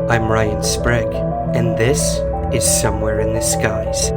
I'm Ryan Sprague, and this is Somewhere in the Skies.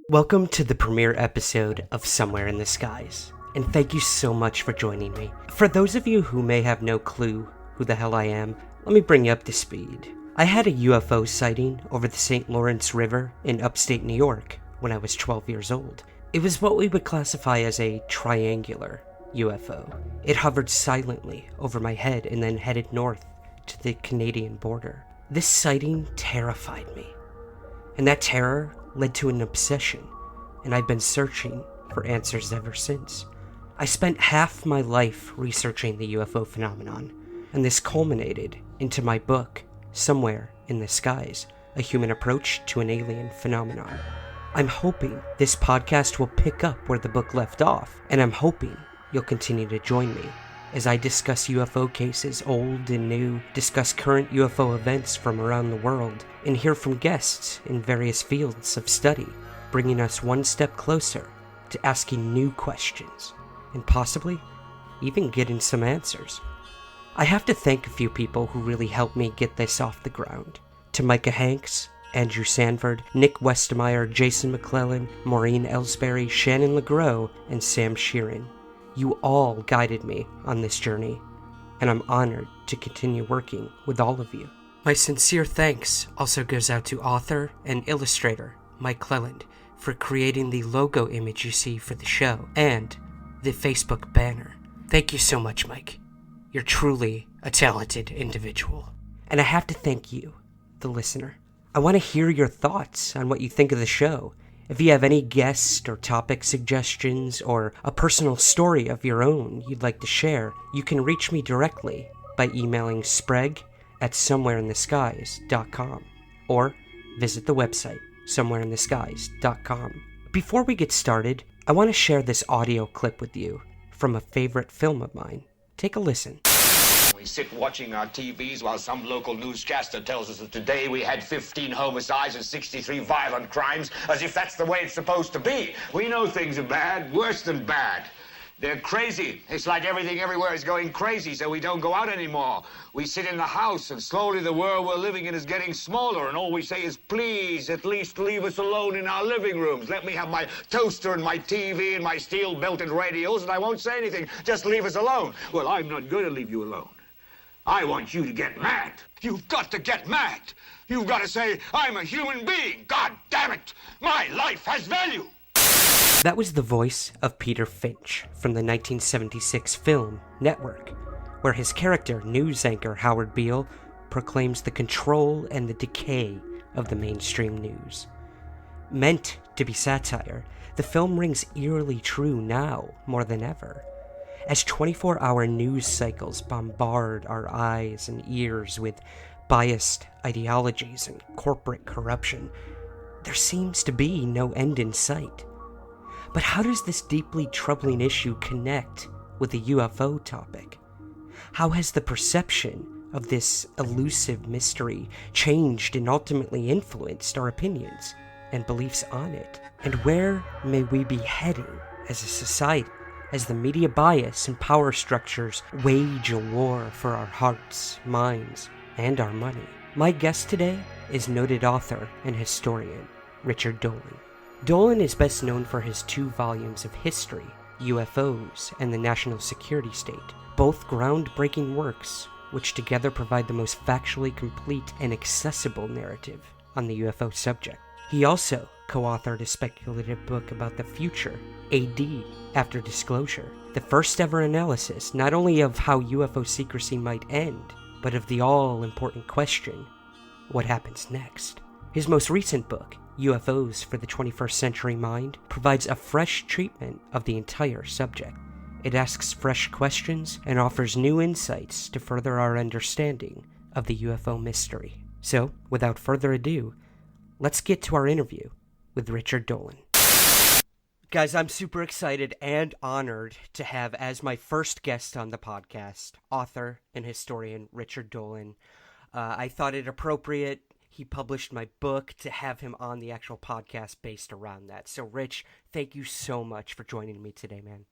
Welcome to the premiere episode of Somewhere in the Skies, and thank you so much for joining me. For those of you who may have no clue who the hell I am, let me bring you up to speed. I had a UFO sighting over the St. Lawrence River in upstate New York when I was 12 years old. It was what we would classify as a triangular UFO. It hovered silently over my head and then headed north to the Canadian border. This sighting terrified me, and that terror led to an obsession, and I've been searching for answers ever since. I spent half my life researching the UFO phenomenon, and this culminated into my book, Somewhere in the Skies, A Human Approach to an Alien Phenomenon. I'm hoping this podcast will pick up where the book left off, and I'm hoping you'll continue to join me as I discuss UFO cases old and new, discuss current UFO events from around the world, and hear from guests in various fields of study, bringing us one step closer to asking new questions, and possibly even getting some answers. I have to thank a few people who really helped me get this off the ground. To Micah Hanks, Andrew Sanford, Nick Westemeyer, Jason McClellan, Maureen Ellsbury, Shannon LeGros, and Sam Sheeran. You all guided me on this journey, and I'm honored to continue working with all of you. My sincere thanks also goes out to author and illustrator Mike Cleland for creating the logo image you see for the show and the Facebook banner. Thank you so much, Mike. You're truly a talented individual. And I have to thank you, the listener. I want to hear your thoughts on what you think of the show. If you have any guest or topic suggestions or a personal story of your own you'd like to share, you can reach me directly by emailing sprague@somewhereintheskies.com or visit the website somewhereintheskies.com. Before we get started, I want to share this audio clip with you from a favorite film of mine. Take a listen. We sit watching our TVs while some local newscaster tells us that today we had 15 homicides and 63 violent crimes, as if that's the way it's supposed to be. We know things are bad, worse than bad. They're crazy. It's like everything everywhere is going crazy, so we don't go out anymore. We sit in the house, and slowly the world we're living in is getting smaller, and all we say is, please, at least leave us alone in our living rooms. Let me have my toaster and my TV and my steel-belted radios, and I won't say anything. Just leave us alone. Well, I'm not going to leave you alone. I want you to get mad. You've got to get mad. You've got to say, I'm a human being. God damn it. My life has value. That was the voice of Peter Finch from the 1976 film Network, where his character, news anchor Howard Beale, proclaims the control and the decay of the mainstream news. Meant to be satire, the film rings eerily true now more than ever. As 24-hour news cycles bombard our eyes and ears with biased ideologies and corporate corruption, there seems to be no end in sight. But how does this deeply troubling issue connect with the UFO topic? How has the perception of this elusive mystery changed and ultimately influenced our opinions and beliefs on it? And where may we be heading as a society as the media bias and power structures wage a war for our hearts, minds, and our money? My guest today is noted author and historian Richard Dolan. Dolan is best known for his 2 volumes of history, UFOs and the National Security State, both groundbreaking works which together provide the most factually complete and accessible narrative on the UFO subject. He also co-authored a speculative book about the future, AD, After Disclosure, the first ever analysis not only of how UFO secrecy might end, but of the all-important question, what happens next? His most recent book, UFOs for the 21st Century Mind, provides a fresh treatment of the entire subject. It asks fresh questions and offers new insights to further our understanding of the UFO mystery. So, without further ado, let's get to our interview with Richard Dolan. Guys, I'm super excited and honored to have as my first guest on the podcast, author and historian Richard Dolan. I thought it appropriate. He published my book to have him on the actual podcast based around that. So, Rich, thank you so much for joining me today, man.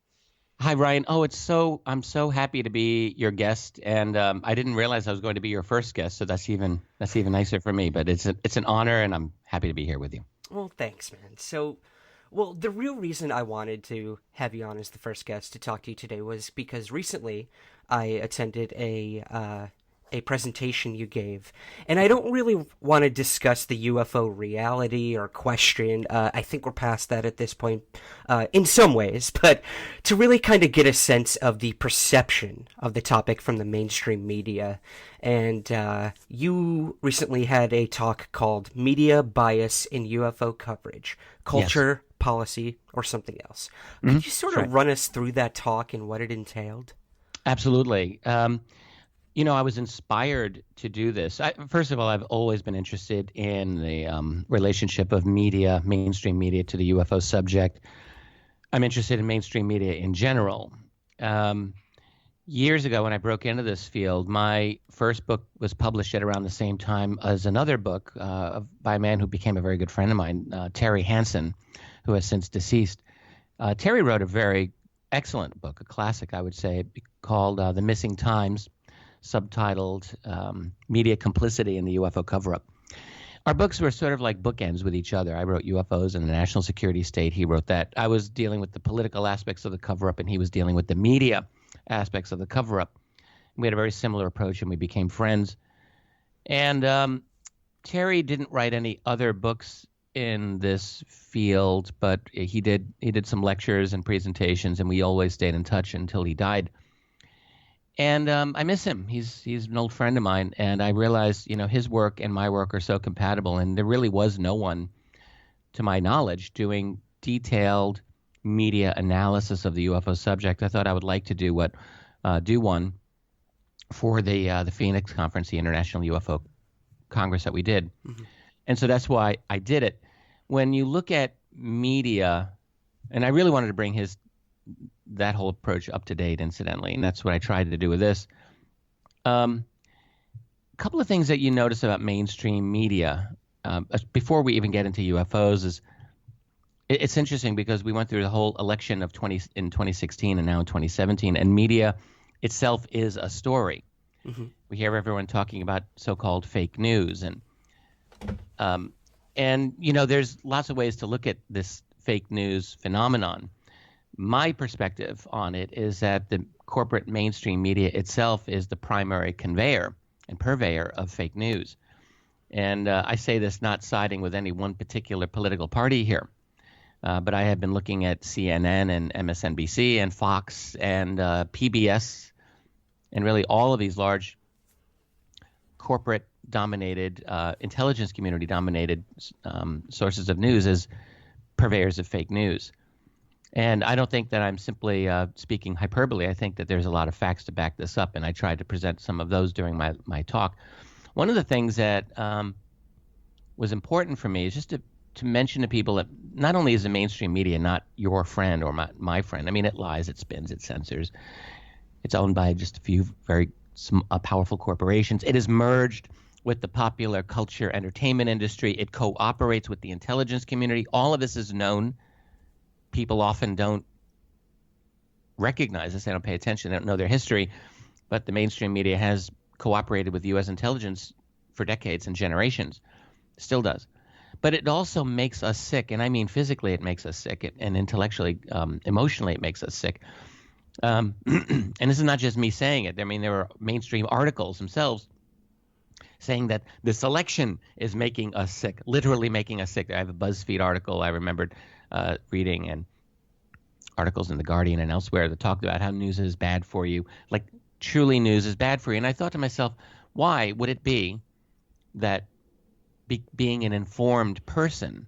Hi, Ryan. I'm so happy to be your guest, and I didn't realize I was going to be your first guest, so that's even nicer for me. But it's an honor, and I'm happy to be here with you. Well, thanks, man. So, well, the real reason I wanted to have you on as the first guest to talk to you today was because recently I attended a presentation you gave, and I don't really want to discuss the UFO reality or question. I think we're past that at this point, in some ways, but to really kind of get a sense of the perception of the topic from the mainstream media. And you recently had a talk called Media Bias in UFO Coverage, Culture, yes, Policy, or something else. Could you sort of run us through that talk and what it entailed? Absolutely. I was inspired to do this. First of all, I've always been interested in the relationship of media, mainstream media, to the UFO subject. I'm interested in mainstream media in general. Years ago, when I broke into this field, my first book was published at around the same time as another book by a man who became a very good friend of mine, Terry Hansen, who has since deceased. Terry wrote a very excellent book, a classic, I would say, called The Missing Times, subtitled Media Complicity in the UFO Coverup. Our books were sort of like bookends with each other. I wrote UFOs and the national security state. He wrote that. I was dealing with the political aspects of the cover-up, and he was dealing with the media aspects of the cover-up. We had a very similar approach, and we became friends. And Terry didn't write any other books in this field, but he did some lectures and presentations, and we always stayed in touch until he died. And I miss him. He's an old friend of mine, and I realized, his work and my work are so compatible, and there really was no one, to my knowledge, doing detailed media analysis of the UFO subject. I thought I would like to do one for the Phoenix conference, the International UFO Congress that we did. Mm-hmm. And so that's why I did it. When you look at media, and I really wanted to bring that whole approach up to date, incidentally, and that's what I tried to do with this. A couple of things that you notice about mainstream media before we even get into UFOs is it's interesting because we went through the whole election of 2016 and now in 2017, and media itself is a story. Mm-hmm. We hear everyone talking about so-called fake news, and there's lots of ways to look at this fake news phenomenon. My perspective on it is that the corporate mainstream media itself is the primary conveyor and purveyor of fake news. And I say this not siding with any one particular political party here, but I have been looking at CNN and MSNBC and Fox and PBS and really all of these large corporate-dominated, intelligence community-dominated sources of news as purveyors of fake news. And I don't think that I'm simply speaking hyperbole. I think that there's a lot of facts to back this up, and I tried to present some of those during my talk. One of the things that was important for me is just to mention to people that not only is the mainstream media not your friend or my friend. I mean, it lies, it spins, it censors. It's owned by just a few very powerful corporations. It is merged with the popular culture entertainment industry. It cooperates with the intelligence community. All of this is known. People often don't recognize this. They don't pay attention. They don't know their history. But the mainstream media has cooperated with U.S. intelligence for decades and generations. Still does. But it also makes us sick. And I mean physically it makes us sick. And intellectually, emotionally it makes us sick. And this is not just me saying it. I mean, there are mainstream articles themselves saying that this election is making us sick, literally making us sick. I have a BuzzFeed article I remembered reading, and articles in The Guardian and elsewhere that talked about how news is bad for you. Like, truly news is bad for you. And I thought to myself, why would it be that being an informed person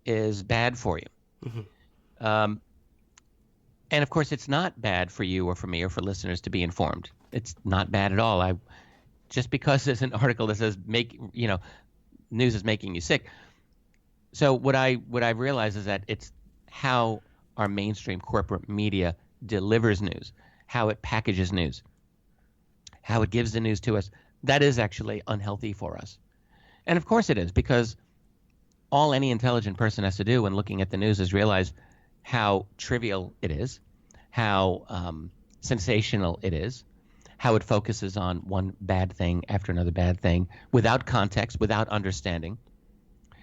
is bad for you? Mm-hmm. And of course, it's not bad for you or for me or for listeners to be informed. It's not bad at all. Just because there's an article that says news is making you sick. So what I realized is that it's how our mainstream corporate media delivers news, how it packages news, how it gives the news to us that is actually unhealthy for us. And of course it is, because all any intelligent person has to do when looking at the news is realize how trivial it is, how sensational it is, how it focuses on one bad thing after another bad thing without context, without understanding.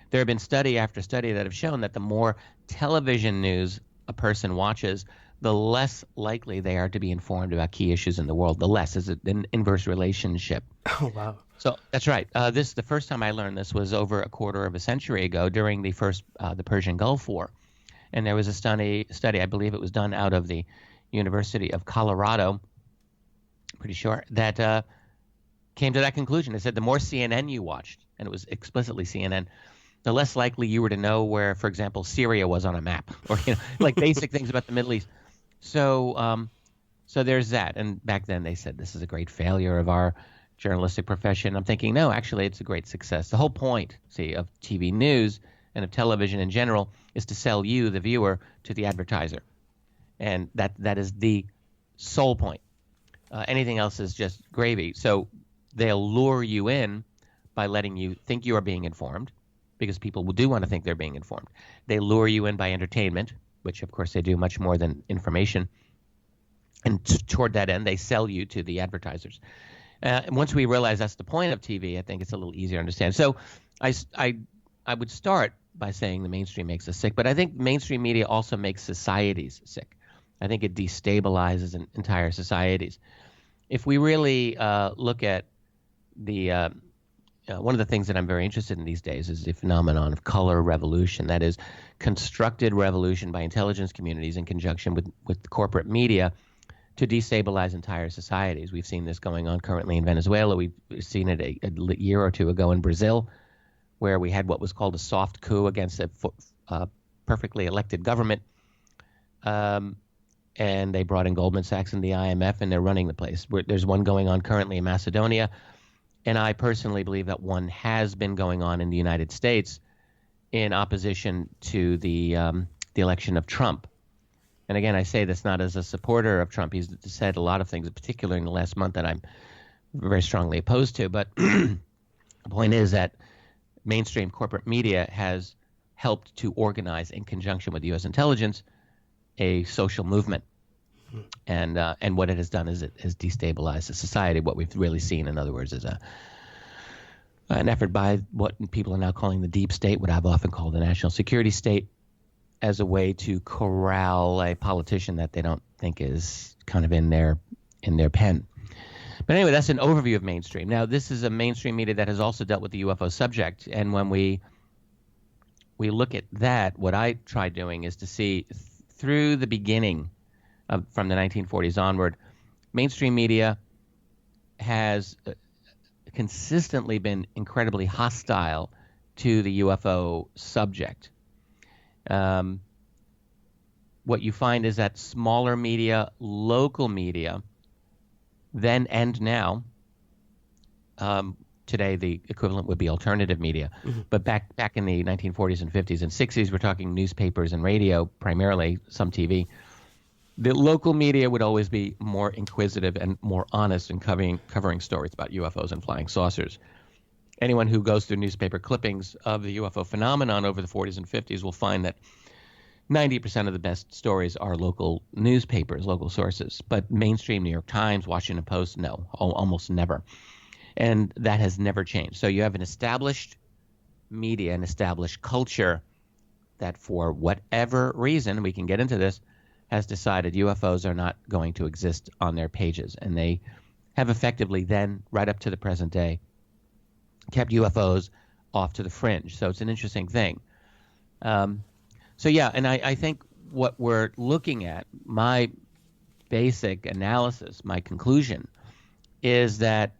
There have been study after study that have shown that the more television news a person watches, the less likely they are to be informed about key issues in the world. The less is an inverse relationship. Oh, wow. So that's right. The first time I learned this was over a quarter of a century ago during the Persian Gulf War. And there was a study, I believe it was done out of the University of Colorado, pretty sure, that came to that conclusion. It said the more CNN you watched, and it was explicitly CNN, the less likely you were to know where, for example, Syria was on a map, or like basic things about the Middle East. So there's that. And back then they said this is a great failure of our journalistic profession. I'm thinking, no, actually it's a great success. The whole point, of TV news and of television in general is to sell you, the viewer, to the advertiser. And that is the sole point. Anything else is just gravy. So they'll lure you in by letting you think you are being informed, because people do want to think they're being informed. They lure you in by entertainment, which of course they do much more than information. And toward that end, they sell you to the advertisers. And once we realize that's the point of TV, I think it's a little easier to understand. So I would start by saying the mainstream makes us sick, but I think mainstream media also makes societies sick. I think it destabilizes entire societies. If we really look at the one of the things that I'm very interested in these days is the phenomenon of color revolution. That is, constructed revolution by intelligence communities in conjunction with the corporate media to destabilize entire societies. We've seen this going on currently in Venezuela. We've seen it a year or two ago in Brazil, where we had what was called a soft coup against a perfectly elected government. And they brought in Goldman Sachs and the IMF, and they're running the place. There's one going on currently in Macedonia. And I personally believe that one has been going on in the United States in opposition to the election of Trump. And again, I say this not as a supporter of Trump. He's said a lot of things, particularly in the last month, that I'm very strongly opposed to. But the point is that mainstream corporate media has helped to organize, in conjunction with U.S. intelligence, a social movement. And what it has done is it has destabilized the society. What we've really seen, in other words, is an effort by what people are now calling the deep state, what I've often called the national security state, as a way to corral a politician that they don't think is kind of in their pen. But anyway, that's an overview of mainstream. Now, this is a mainstream media that has also dealt with the UFO subject, and when we look at that, what I try doing is to see through the beginning from the 1940s onward, mainstream media has consistently been incredibly hostile to the UFO subject. What you find is that smaller media, local media, then and now, today the equivalent would be alternative media, but back in the 1940s and 50s and 60s, we're talking newspapers and radio, primarily, some TV. The local media would always be more inquisitive and more honest in covering stories about UFOs and flying saucers. Anyone who goes through newspaper clippings of the UFO phenomenon over the 40s and 50s will find that 90% of the best stories are local newspapers, local sources. But mainstream New York Times, Washington Post, no, almost never. And that has never changed. So you have an established media, an established culture that, for whatever reason, we can get into this, has decided UFOs are not going to exist on their pages. And they have effectively then, right up to the present day, kept UFOs off to the fringe. So it's an interesting thing. So yeah, and I think what we're looking at, my basic analysis, my conclusion, is that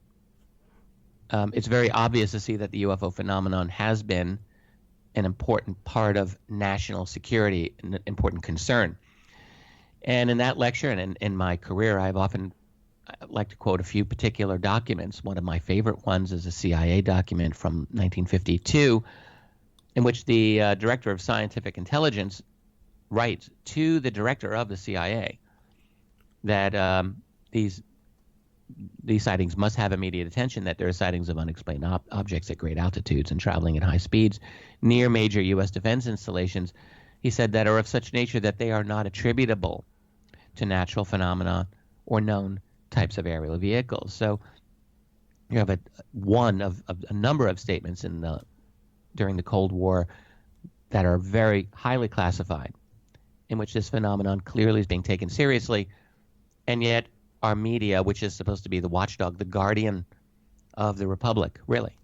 it's very obvious to see that the UFO phenomenon has been an important part of national security, an important concern. And in that lecture and in my career, I like to quote a few particular documents. One of my favorite ones is a CIA document from 1952, in which the director of scientific intelligence writes to the director of the CIA that these these sightings must have immediate attention, that there are sightings of unexplained objects at great altitudes and traveling at high speeds near major U.S. defense installations, he said, that are of such nature that they are not attributable to natural phenomena or known types of aerial vehicles. So you have one of a number of statements during the Cold War that are very highly classified, in which this phenomenon clearly is being taken seriously, and yet our media, which is supposed to be the watchdog, the guardian of the republic, really,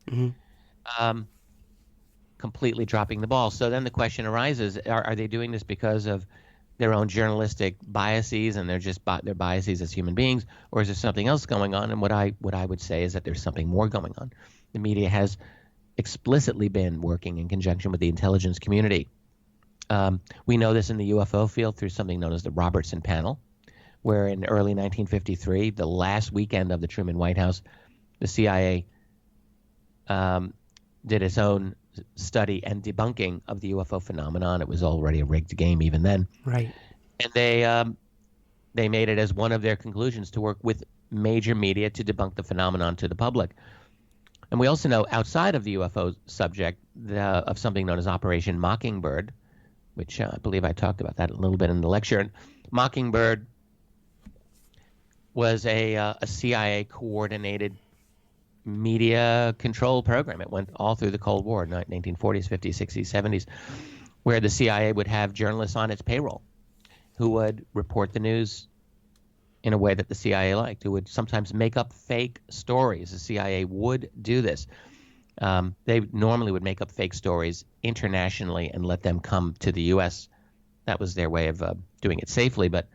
completely dropping the ball. So then the question arises, are they doing this because of their own journalistic biases, and they're just their biases as human beings, or is there something else going on? And what I would say is that there's something more going on. The media has explicitly been working in conjunction with the intelligence community. We know this in the UFO field through something known as the Robertson Panel, where in early 1953, the last weekend of the Truman White House, the CIA did its own study and debunking of the UFO phenomenon. It was already a rigged game even then. Right. And they made it as one of their conclusions to work with major media to debunk the phenomenon to the public. And we also know, outside of the UFO subject, of something known as Operation Mockingbird, which I believe I talked about that a little bit in the lecture. And Mockingbird was a CIA coordinated media control program. It went all through the Cold War, 1940s, 50s, 60s, 70s, where the CIA would have journalists on its payroll who would report the news in a way that the CIA liked, who would sometimes make up fake stories. The CIA would do this. They normally would make up fake stories internationally and let them come to the U.S. That was their way of doing it safely, but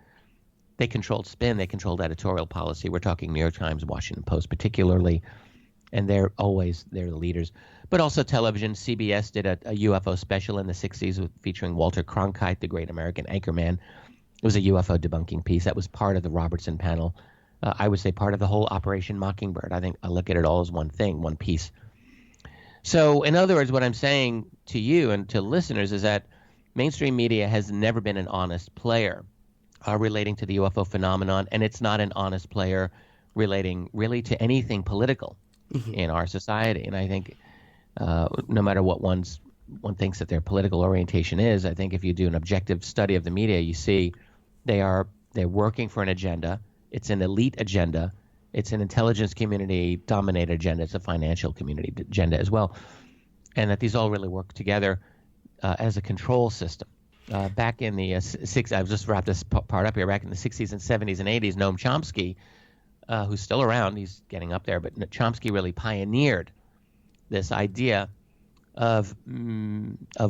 they controlled spin. They controlled editorial policy. We're talking New York Times, Washington Post particularly, and they're the leaders. But also television. CBS did a UFO special in the 60s featuring Walter Cronkite, the great American anchorman. It was a UFO debunking piece. That was part of the Robertson Panel. I would say part of the whole Operation Mockingbird. I think I look at it all as one thing, one piece. So in other words, what I'm saying to you and to listeners is that mainstream media has never been an honest player relating to the UFO phenomenon, and it's not an honest player relating really to anything political in our society. And I think no matter what one thinks that their political orientation is, I think if you do an objective study of the media, you see they're working for an agenda. It's an elite agenda. It's an intelligence community dominated agenda. It's a financial community agenda as well. And that these all really work together as a control system. Back in the I've just wrapped this part up here. Back in the 60s and 70s and 80s, Noam Chomsky, who's still around, he's getting up there, but Chomsky really pioneered this idea of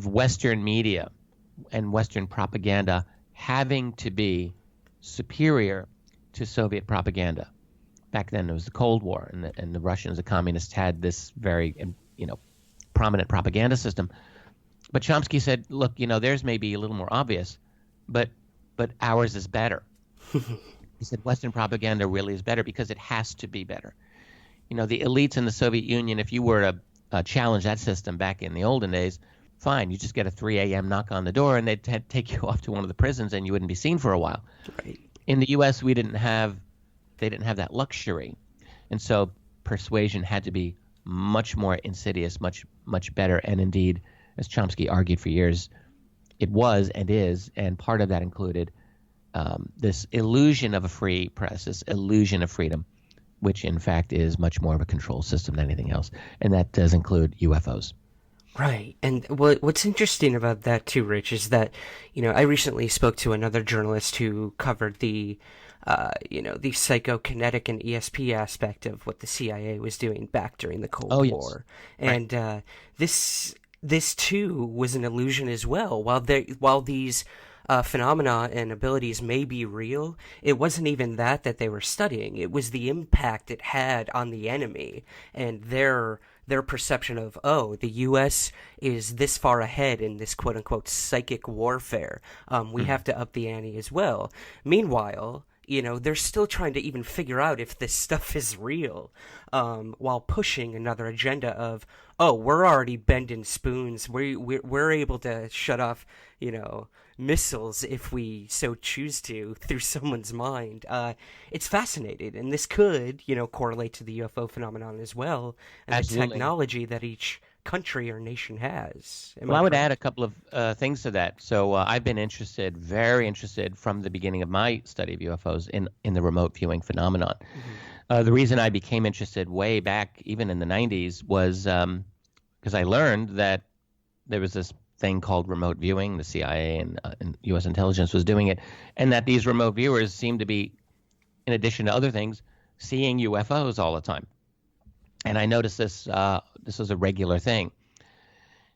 Western media and Western propaganda having to be superior to Soviet propaganda. Back then, it was the Cold War, and the Russians, the communists, had this very prominent propaganda system. But Chomsky said, look, theirs may be a little more obvious, but ours is better. He said Western propaganda really is better because it has to be better. The elites in the Soviet Union, if you were to challenge that system back in the olden days, fine, you just get a 3 a.m. knock on the door and they'd take you off to one of the prisons and you wouldn't be seen for a while. Right. In the U.S., they didn't have that luxury. And so persuasion had to be much more insidious, much, much better. And indeed, as Chomsky argued for years, it was and is, and part of that included this illusion of a free press, this illusion of freedom, which in fact is much more of a control system than anything else. And that does include UFOs. Right. And what's interesting about that too, Rich, is that, I recently spoke to another journalist who covered the psychokinetic and ESP aspect of what the CIA was doing back during the Cold War. And right. This too was an illusion as well. While these phenomena and abilities may be real, it wasn't even that they were studying. It was the impact it had on the enemy and their perception of, the U.S. is this far ahead in this quote-unquote psychic warfare. We have to up the ante as well. Meanwhile, they're still trying to even figure out if this stuff is real, while pushing another agenda of, we're already bending spoons. We're able to shut off, missiles if we so choose to through someone's mind. It's fascinating, and this could, correlate to the UFO phenomenon as well, and Absolutely. the technology that each country or nation has. Well, I would add a couple of things to that. So I've been very interested from the beginning of my study of UFOs in the remote viewing phenomenon. The reason I became interested way back, even in the 90s, was because I learned that there was this thing called remote viewing. The CIA and U.S. intelligence was doing it, and that these remote viewers seemed to be, in addition to other things, seeing UFOs all the time. And I noticed this was a regular thing.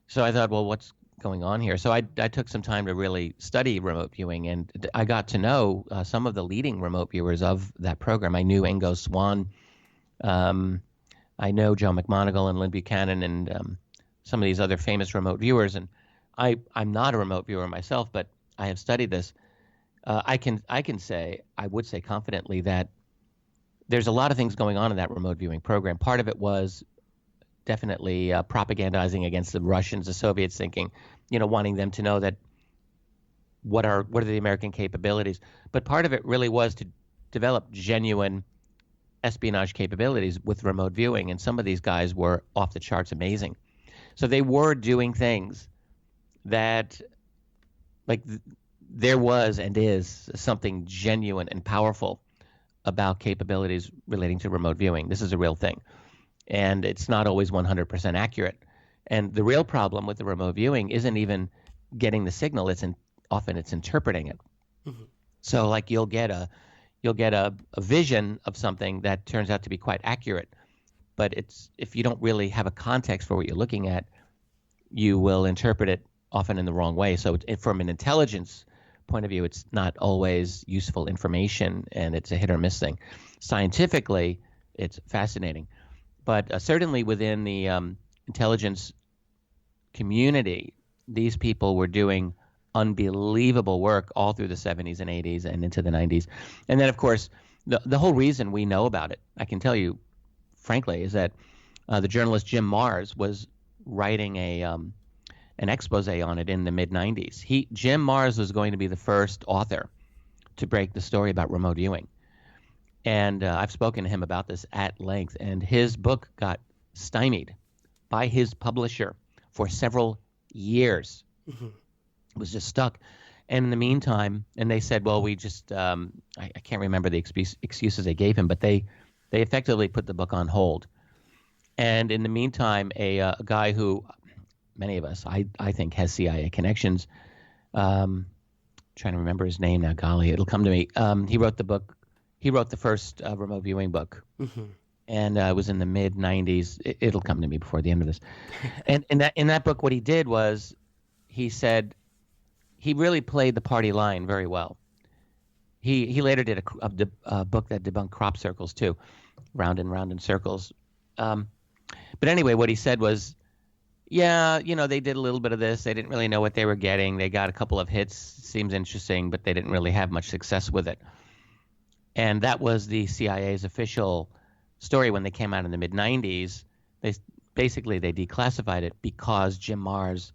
So I thought, well, what's going on here? So I took some time to really study remote viewing, and I got to know some of the leading remote viewers of that program. I knew Ingo Swann. I know Joe McMoneagle and Lynn Buchanan and some of these other famous remote viewers. And I'm not a remote viewer myself, but I have studied this. I would say confidently that there's a lot of things going on in that remote viewing program. Part of it was definitely propagandizing against the Russians, the Soviets, thinking, wanting them to know that what are the American capabilities. But part of it really was to develop genuine espionage capabilities with remote viewing, and some of these guys were off the charts amazing. So they were doing things that, there was and is something genuine and powerful about capabilities relating to remote viewing. This is a real thing. And it's not always 100% accurate. And the real problem with the remote viewing isn't even getting the signal. Often it's interpreting it. Mm-hmm. So you'll get a vision of something that turns out to be quite accurate, but if you don't really have a context for what you're looking at, you will interpret it often in the wrong way. So from an intelligence point of view, it's not always useful information, and it's a hit or miss thing. Scientifically, it's fascinating. But certainly within the intelligence community, these people were doing unbelievable work all through the 70s and 80s and into the 90s. And then, of course, the whole reason we know about it, I can tell you, frankly, is that the journalist Jim Marrs was writing an expose on it in the mid-90s. Jim Marrs was going to be the first author to break the story about remote viewing. And I've spoken to him about this at length, and his book got stymied by his publisher for several years. Mm-hmm. It was just stuck. And in the meantime, and they said, well, we just, I can't remember the excuses they gave him, but they effectively put the book on hold. And in the meantime, a guy who many of us, I think, has CIA connections, trying to remember his name now, golly, it'll come to me. He wrote the book. He wrote the first remote viewing book, mm-hmm. and it was in the mid-'90s. It'll come to me before the end of this. And in that book, what he did was he said he really played the party line very well. He later did a book that debunked crop circles too, round and round in circles. But anyway, what he said was, yeah, they did a little bit of this. They didn't really know what they were getting. They got a couple of hits. Seems interesting, but they didn't really have much success with it. And that was the CIA's official story when they came out in the mid-'90s. They declassified it because Jim Marrs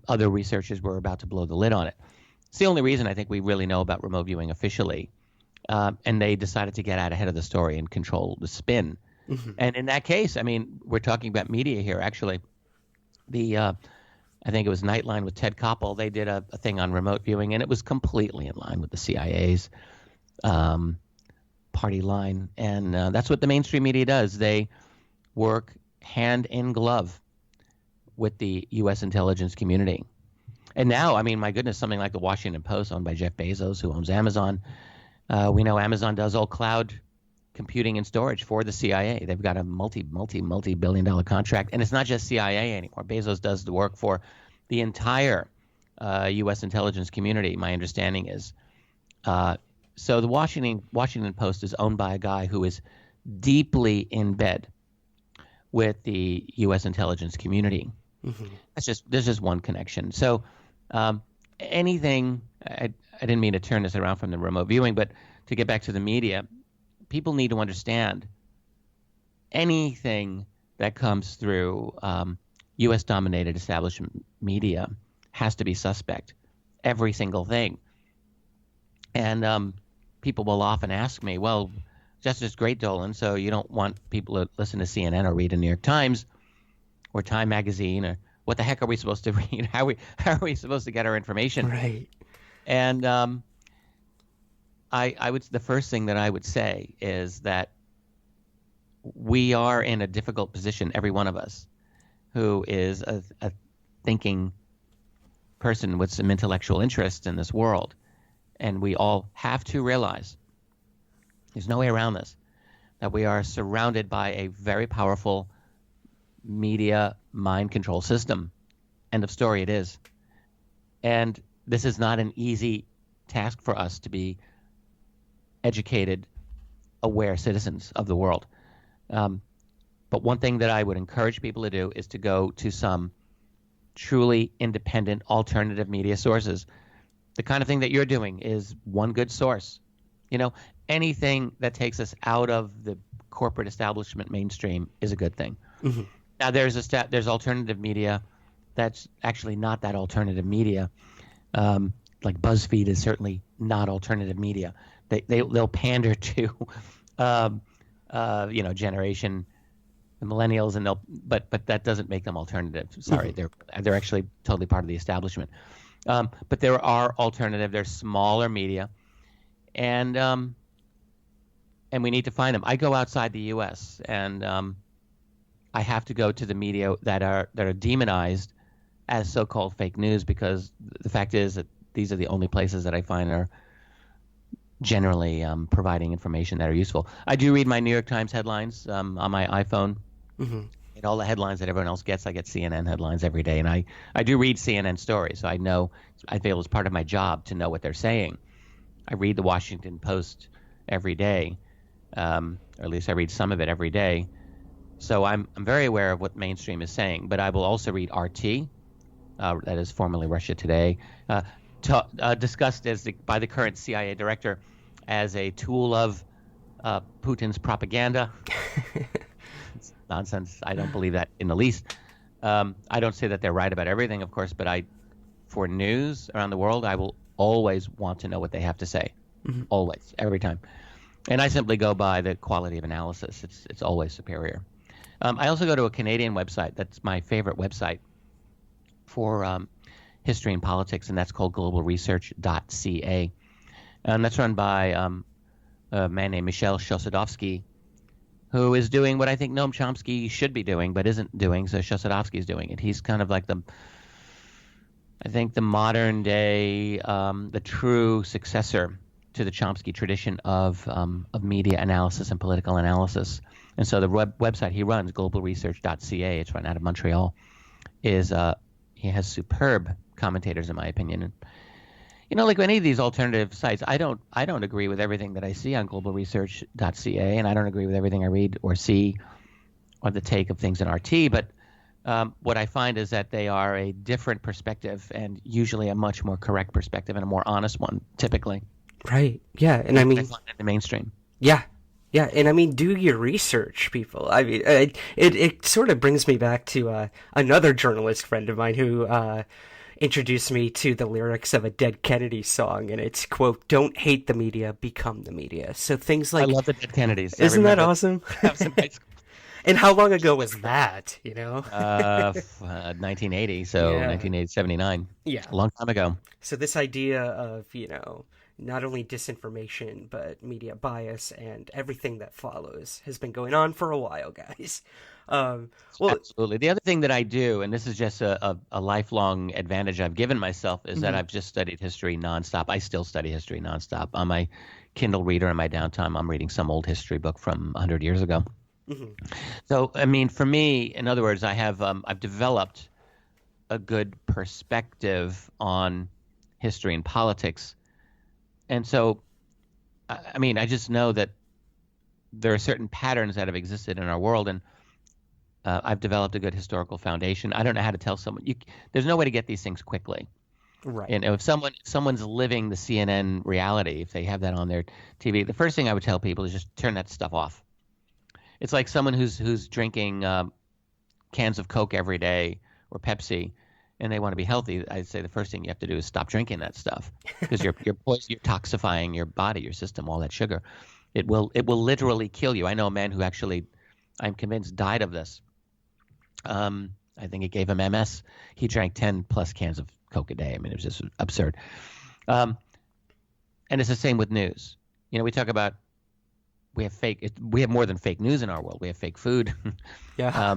other researchers were about to blow the lid on it. It's the only reason I think we really know about remote viewing officially. And they decided to get out ahead of the story and control the spin. Mm-hmm. And in that case, we're talking about media here. Actually, I think it was Nightline with Ted Koppel. They did a thing on remote viewing, and it was completely in line with the CIA's party line. And that's what the mainstream media does. They work hand in glove with the U.S. intelligence community. And now, my goodness, something like the Washington Post, owned by Jeff Bezos, who owns Amazon. We know Amazon does all cloud computing and storage for the CIA. They've got a multi-billion-dollar contract, and it's not just CIA anymore. Bezos does the work for the entire U.S. intelligence community, my understanding is. So the Washington Post is owned by a guy who is deeply in bed with the U.S. intelligence community. Mm-hmm. There's just one connection. So anything, I didn't mean to turn this around from the remote viewing, but to get back to the media, people need to understand anything that comes through U.S.-dominated establishment media has to be suspect. Every single thing. And people will often ask me, well, just as great, Dolan, so you don't want people to listen to CNN or read the New York Times or Time Magazine, or what the heck are we supposed to read? How are we supposed to get our information? Right. And the first thing that I would say is that we are in a difficult position, every one of us, who is a thinking person with some intellectual interest in this world. And we all have to realize, there's no way around this, that we are surrounded by a very powerful media mind control system. End of story, it is. And this is not an easy task for us to be educated, aware citizens of the world. But one thing that I would encourage people to do is to go to some truly independent alternative media sources. The kind of thing that you're doing is one good source. Anything that takes us out of the corporate establishment mainstream is a good thing. Mm-hmm. Now, there's alternative media that's actually not that alternative media. Like BuzzFeed is certainly not alternative media. They'll pander to, generation millennials, and but that doesn't make them alternative. Sorry, mm-hmm. They're actually totally part of the establishment. But there are alternative. There's smaller media, and we need to find them. I go outside the U.S. and I have to go to the media that are demonized as so-called fake news, because the fact is that these are the only places that I find are generally providing information that are useful. I do read my New York Times headlines on my iPhone. Mm-hmm. And all the headlines that everyone else gets, I get CNN headlines every day. And I do read CNN stories. So I feel it's part of my job to know what they're saying. I read the Washington Post every day, or at least I read some of it every day. So I'm very aware of what mainstream is saying. But I will also read RT, that is formerly Russia Today, discussed by the current CIA director as a tool of Putin's propaganda. It's nonsense. I don't believe that in the least. I don't say that they're right about everything, of course, but for news around the world, I will always want to know what they have to say. Mm-hmm. Always, every time. And I simply go by the quality of analysis. It's always superior. I also go to a Canadian website. That's my favorite website for history and politics, and that's called globalresearch.ca. And that's run by a man named Michel Chossudovsky, who is doing what I think Noam Chomsky should be doing, but isn't doing, so Chossudovsky is doing it. He's kind of like the modern day, the true successor to the Chomsky tradition of media analysis and political analysis. And so the website he runs, globalresearch.ca, it's run out of Montreal, he has superb commentators, in my opinion. And, like any of these alternative sites, I don't agree with everything that I see on globalresearch.ca, and I don't agree with everything I read or see or the take of things in RT. But what I find is that they are a different perspective, and usually a much more correct perspective and a more honest one, typically. Right. Yeah. And I mean, find in the mainstream. Yeah. Yeah. And I mean, do your research, people. I mean, it sort of brings me back to another journalist friend of mine who introduced me to the lyrics of a Dead Kennedy song, and it's, quote, "Don't hate the media, become the media." So things like, I love the Dead Kennedys. Isn't that awesome? And how long ago was that, 1980, so yeah. 1979. Yeah. A long time ago. So this idea of, not only disinformation, but media bias and everything that follows has been going on for a while, guys. Absolutely. The other thing that I do, and this is just a lifelong advantage I've given myself, is that I've just studied history nonstop. I still study history nonstop. On my Kindle reader in my downtime, I'm reading some old history book from 100 years ago. Mm-hmm. So, I mean, for me, in other words, I've developed a good perspective on history and politics. And so, I mean, I just know that there are certain patterns that have existed in our world, and I've developed a good historical foundation. I don't know how to tell someone. There's no way to get these things quickly. Right. And if someone's living the CNN reality, if they have that on their TV, the first thing I would tell people is just turn that stuff off. It's like someone who's drinking cans of Coke every day or Pepsi, and they want to be healthy, I'd say the first thing you have to do is stop drinking that stuff, because you're toxifying your body, your system, all that sugar. It will literally kill you. I know a man who actually, I'm convinced, died of this. I think it gave him MS. He drank 10 plus cans of Coke a day. I mean, it was just absurd. And it's the same with news. You know, we talk about we have more than fake news in our world. We have fake food, Yeah.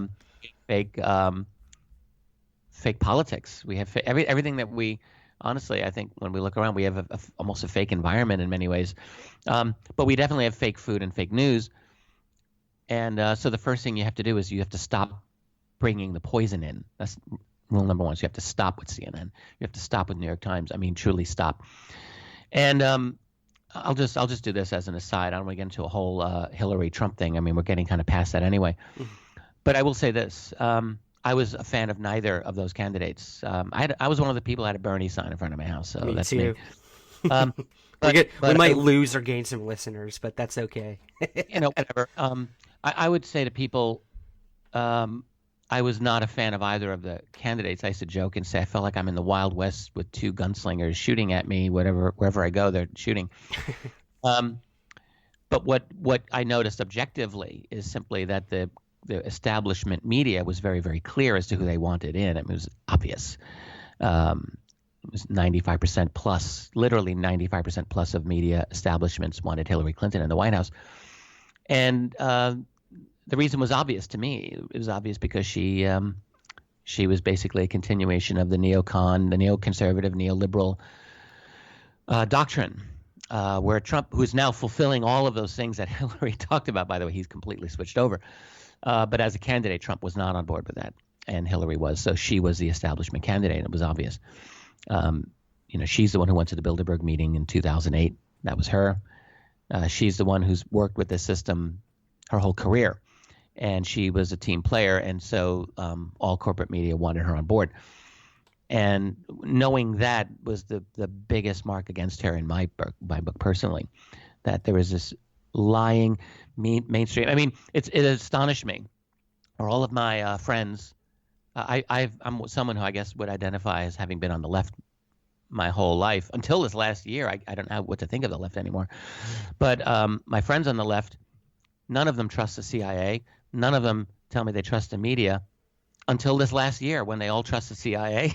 Fake politics. We have everything that we, honestly, I think when we look around, we have almost a fake environment in many ways. But we definitely have fake food and fake news. And so the first thing you have to do is you have to stop bringing the poison in. That's rule number one. So you have to stop with CNN. You have to stop with New York Times. I mean, truly stop. And I'll just do this as an aside. I don't want to get into a whole Hillary Trump thing. I mean, we're getting kind of past that anyway. But I will say this. I was a fan of neither of those candidates. I was one of the people who had a Bernie sign in front of my house. So that's too. me. We might lose or gain some listeners, but that's okay. You know, whatever. I would say to people, I was not a fan of either of the candidates. I used to joke and say I felt like I'm in the Wild West with two gunslingers shooting at me. Wherever I go, they're shooting. But what I noticed objectively is simply that the establishment media was very, very clear as to who they wanted in. It was obvious. It was 95% plus, literally 95% plus of media establishments wanted Hillary Clinton in the White House. And the reason was obvious to me. It was obvious because she was basically a continuation of the neocon, the neoconservative, neoliberal doctrine, where Trump, who is now fulfilling all of those things that Hillary talked about, by the way, he's completely switched over. But as a candidate, Trump was not on board with that, and Hillary was. So she was the establishment candidate, and it was obvious. You know, she's the one who went to the Bilderberg meeting in 2008. That was her. She's the one who's worked with this system her whole career. And she was a team player, and so all corporate media wanted her on board. And knowing that was the biggest mark against her in my book personally, that there was this lying mainstream. I mean, it astonished me. Or all of my friends, I'm someone who I guess would identify as having been on the left my whole life until this last year. I don't know what to think of the left anymore. But my friends on the left, none of them trust the CIA. None of them tell me they trust the media until this last year when they all trust the CIA.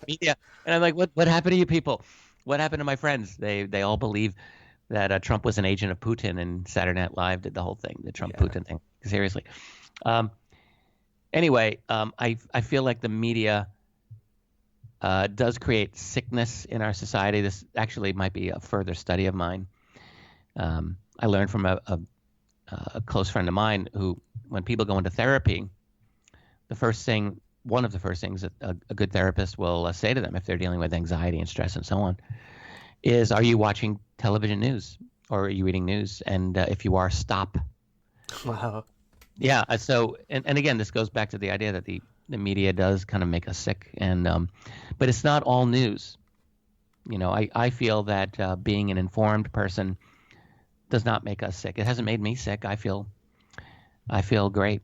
Media. And I'm like, what happened to you people? What happened to my friends? They all believe that Trump was an agent of Putin, and Saturday Night Live did the whole thing, the Trump-Putin thing. Seriously. Anyway, I feel like the media does create sickness in our society. This actually might be a further study of mine. I learned from a close friend of mine who, when people go into therapy, one of the first things that a good therapist will say to them if they're dealing with anxiety and stress and so on is, are you watching television news or are you reading news? And if you are, stop. Wow. Yeah. So, and again, this goes back to the idea that the media does kind of make us sick, and but it's not all news. You know, I feel that being an informed person does not make us sick. It hasn't made me sick. I feel great.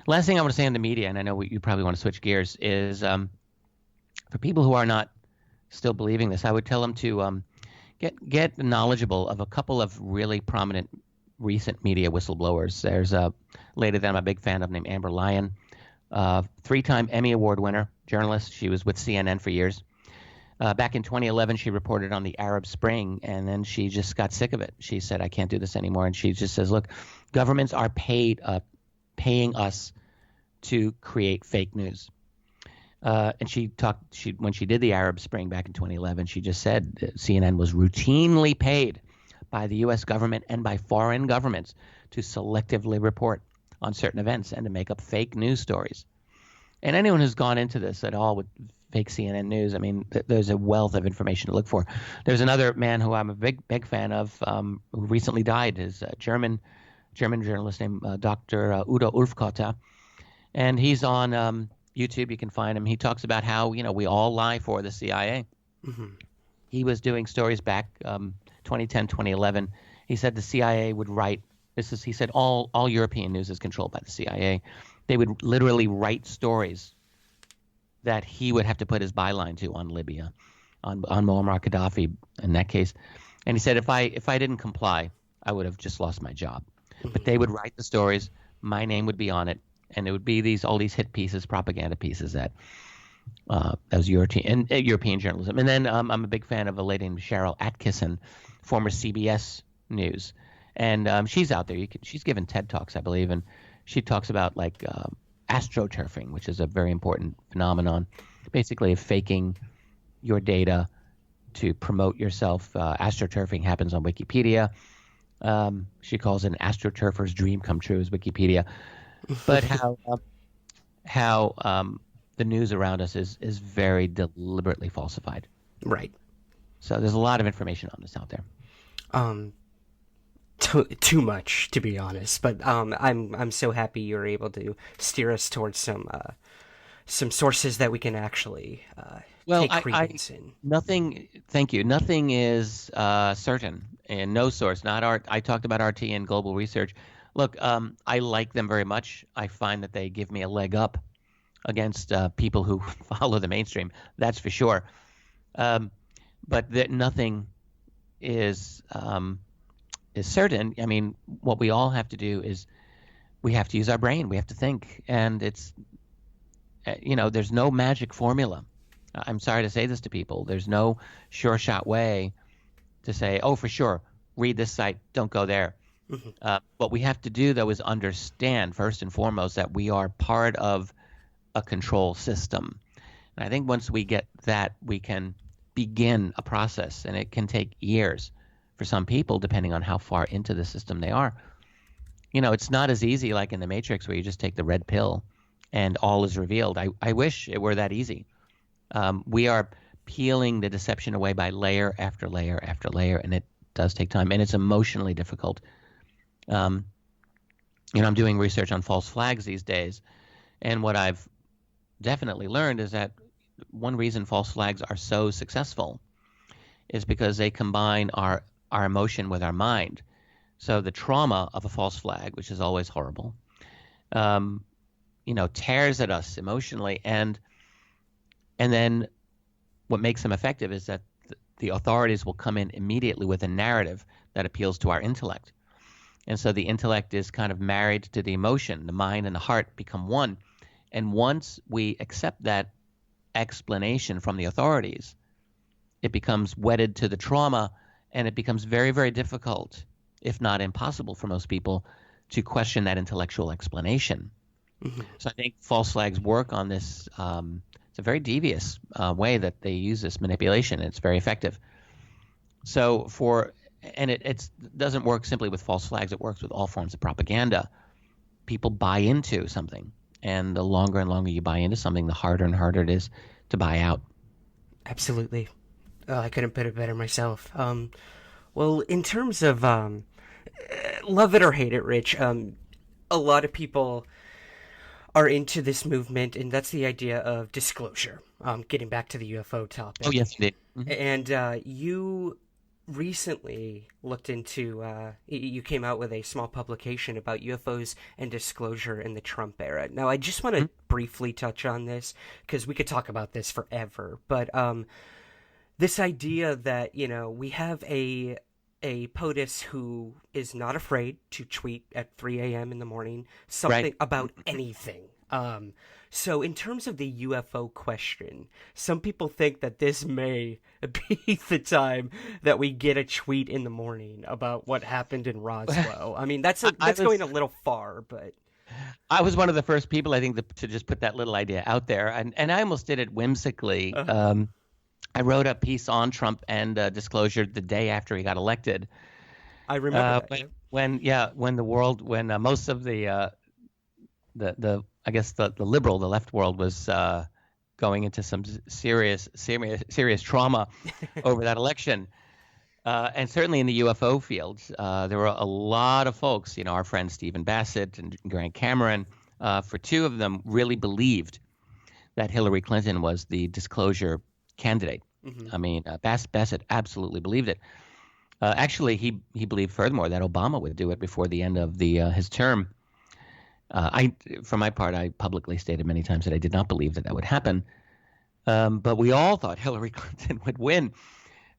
Last thing I want to say on the media, and I know you probably want to switch gears, is for people who are not still believing this, I would tell them to get knowledgeable of a couple of really prominent recent media whistleblowers. There's a lady that I'm a big fan of named Amber Lyon, 3-time Emmy Award winner, journalist. She was with CNN for years. Back in 2011, she reported on the Arab Spring, and then she just got sick of it. She said, I can't do this anymore. And she just says, look, governments are paying us to create fake news. And when she did the Arab Spring back in 2011, she just said that CNN was routinely paid by the U.S. government and by foreign governments to selectively report on certain events and to make up fake news stories. And anyone who's gone into this at all with fake CNN news, I mean, there's a wealth of information to look for. There's another man who I'm a big fan of, who recently died, is a German journalist named Dr. Udo Ulfkotter, and he's on YouTube. You can find him. He talks about how, you know, we all lie for the CIA. Mm-hmm. He was doing stories back 2010, 2011. He said the CIA would write. He said all European news is controlled by the CIA. They would literally write stories that he would have to put his byline to on Libya, on Muammar Gaddafi in that case. And he said, if I didn't comply, I would have just lost my job. But they would write the stories, my name would be on it, and it would be all these hit pieces, propaganda pieces that was European journalism. And then I'm a big fan of a lady named Cheryl Atkinson, former CBS News, and she's out there. She's given TED Talks, I believe, and she talks about like astroturfing, which is a very important phenomenon, basically faking your data to promote yourself. Astroturfing happens on Wikipedia. She calls it an astroturfer's dream come true, is Wikipedia. But how the news around us is very deliberately falsified. Right. So there's a lot of information on this out there. Too much, to be honest. But I'm so happy you're able to steer us towards some sources that we can actually take credence in. Thank you. Nothing is certain, and no source. I talked about RT and Global Research. Look, I like them very much. I find that they give me a leg up against people who follow the mainstream. That's for sure. But that nothing is certain. I mean, what we all have to do is we have to use our brain. We have to think, and it's there's no magic formula. I'm sorry to say this to people. There's no sure shot way to say, oh, for sure, read this site, don't go there. What we have to do, though, is understand first and foremost that we are part of a control system. And I think once we get that, we can begin a process, and it can take years for some people, depending on how far into the system they are. It's not as easy like in the Matrix where you just take the red pill and all is revealed. I wish it were that easy. We are peeling the deception away by layer after layer after layer, and it does take time, and it's emotionally difficult. I'm doing research on false flags these days, and what I've definitely learned is that one reason false flags are so successful is because they combine our emotion with our mind. So the trauma of a false flag, which is always horrible, tears at us emotionally, and then what makes them effective is that the authorities will come in immediately with a narrative that appeals to our intellect. And so the intellect is kind of married to the emotion. The mind and the heart become one. And once we accept that explanation from the authorities, it becomes wedded to the trauma, and it becomes very, very difficult, if not impossible for most people, to question that intellectual explanation. So I think false flags work on this. It's a very devious way that they use this manipulation. It's very effective. So it doesn't work simply with false flags. It works with all forms of propaganda. People buy into something, and the longer and longer you buy into something, the harder and harder it is to buy out. Absolutely. I couldn't put it better myself. Well, in terms of love it or hate it, Rich, a lot of people are into this movement, and that's the idea of disclosure. Getting back to the UFO topic. Oh, yes, indeed. And you recently looked into, you came out with a small publication about UFOs and disclosure in the Trump era. Now, I just want to briefly touch on this, because we could talk about this forever, but this idea that, we have a POTUS who is not afraid to tweet at 3 a.m. in the morning something about anything. So in terms of the UFO question, some people think that this may be the time that we get a tweet in the morning about what happened in Roswell. I mean, that's going a little far, but I was one of the first people, I think, to just put that little idea out there, and I almost did it whimsically. I wrote a piece on Trump and disclosure the day after he got elected. I remember that. When most of the left world was going into some serious trauma over that election, and certainly in the UFO field, there were a lot of folks. Our friend Stephen Bassett and Grant Cameron, for two of them, really believed that Hillary Clinton was the disclosure candidate. I mean, Bassett absolutely believed it. Actually, he believed furthermore that Obama would do it before the end of his term. For my part, I publicly stated many times that I did not believe that would happen. But we all thought Hillary Clinton would win.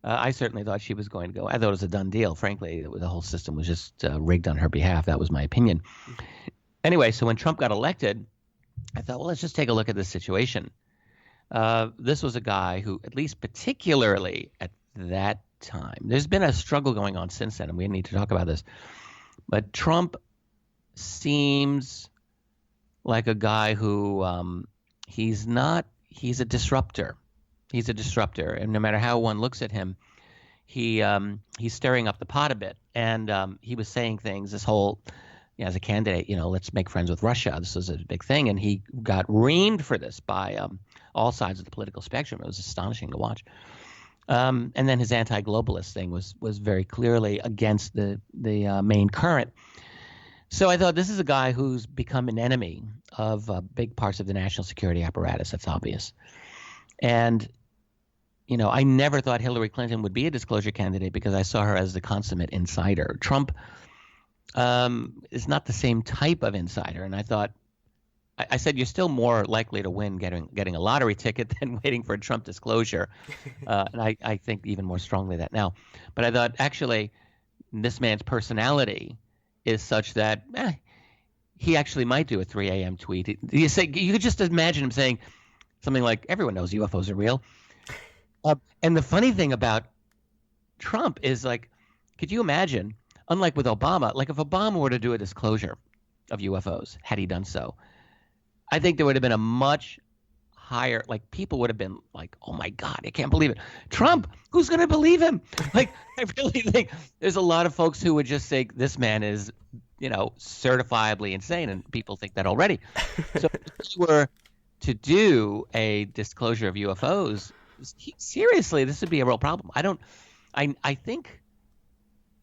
I certainly thought she was going to go. I thought it was a done deal, frankly. The whole system was just rigged on her behalf. That was my opinion. Anyway, so when Trump got elected, I thought, well, let's just take a look at this situation. This was a guy who, at least particularly at that time, there's been a struggle going on since then, and we need to talk about this. But Trump seems like a guy who he's a disruptor. He's a disruptor, and no matter how one looks at him, he's stirring up the pot a bit. And he was saying things, this whole, as a candidate, let's make friends with Russia. This was a big thing, and he got reamed for this by all sides of the political spectrum. It was astonishing to watch. And then his anti-globalist thing was very clearly against the main current. So I thought, this is a guy who's become an enemy of big parts of the national security apparatus. That's obvious. And I never thought Hillary Clinton would be a disclosure candidate because I saw her as the consummate insider. Trump is not the same type of insider. And I thought, I said, you're still more likely to win getting a lottery ticket than waiting for a Trump disclosure. And I think even more strongly that now. But I thought, actually, this man's personality is such that he actually might do a 3 a.m. tweet. You could just imagine him saying something like, everyone knows UFOs are real. And the funny thing about Trump is, like, could you imagine, unlike with Obama, like if Obama were to do a disclosure of UFOs, had he done so, I think there would have been a much higher, like, people would have been like, oh my God, I can't believe it. Trump, who's going to believe him? Like, I really think there's a lot of folks who would just say this man is, certifiably insane, and people think that already. So if we were to do a disclosure of UFOs, seriously, this would be a real problem. I think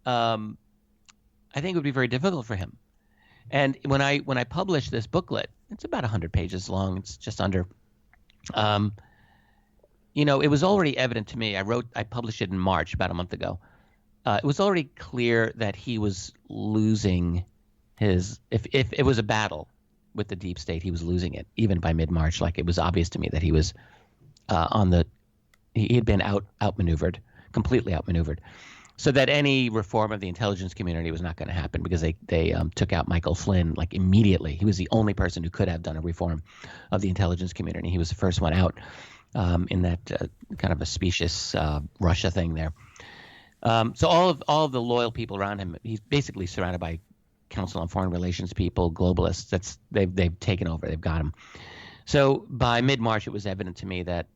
it would be very difficult for him. And when I published this booklet, it's about 100 pages long. It's just under. It was already evident to me. I published it in March, about a month ago. It was already clear that he was losing his. If it was a battle with the deep state, he was losing it. Even by mid-March, like, it was obvious to me that he was he had been outmaneuvered, completely outmaneuvered. So that any reform of the intelligence community was not going to happen because they took out Michael Flynn, like, immediately. He was the only person who could have done a reform of the intelligence community. He was the first one out in that kind of a specious Russia thing there. So all of the loyal people around him, he's basically surrounded by Council on Foreign Relations people, globalists. They've taken over. They've got him. So by mid-March, it was evident to me that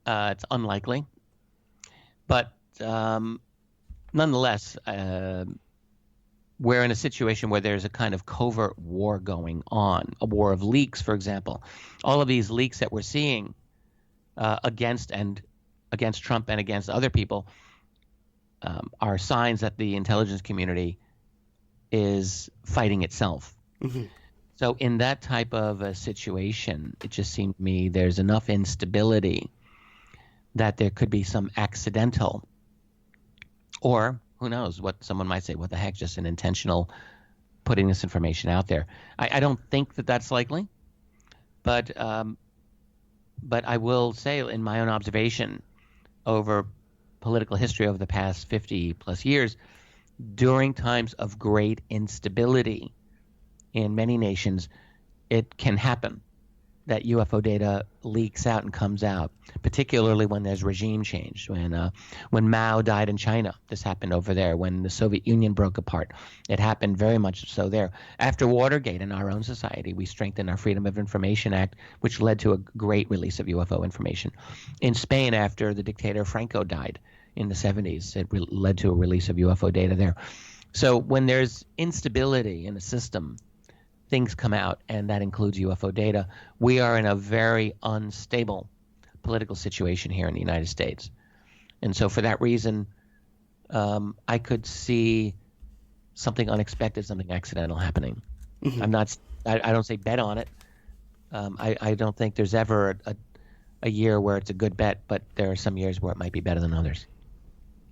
it's unlikely, but nonetheless, we're in a situation where there's a kind of covert war going on, a war of leaks, for example. All of these leaks that we're seeing against Trump and against other people are signs that the intelligence community is fighting itself. Mm-hmm. So in that type of a situation, it just seemed to me there's enough instability that there could be some accidental, or who knows, what someone might say, what the heck, just an intentional putting this information out there. I don't think that that's likely, but I will say, in my own observation over political history over the past 50 plus years, during times of great instability in many nations, it can happen that UFO data leaks out and comes out, particularly when there's regime change. When Mao died in China, this happened over there. When the Soviet Union broke apart, it happened very much so there. After Watergate, in our own society, we strengthened our Freedom of Information Act, which led to a great release of UFO information. In Spain, after the dictator Franco died in the 70s, it led to a release of UFO data there. So when there's instability in a system, things come out, and that includes UFO data. We are in a very unstable political situation here in the United States. And so for that reason, I could see something unexpected, something accidental happening. Mm-hmm. I don't say bet on it. I don't think there's ever a year where it's a good bet, but there are some years where it might be better than others.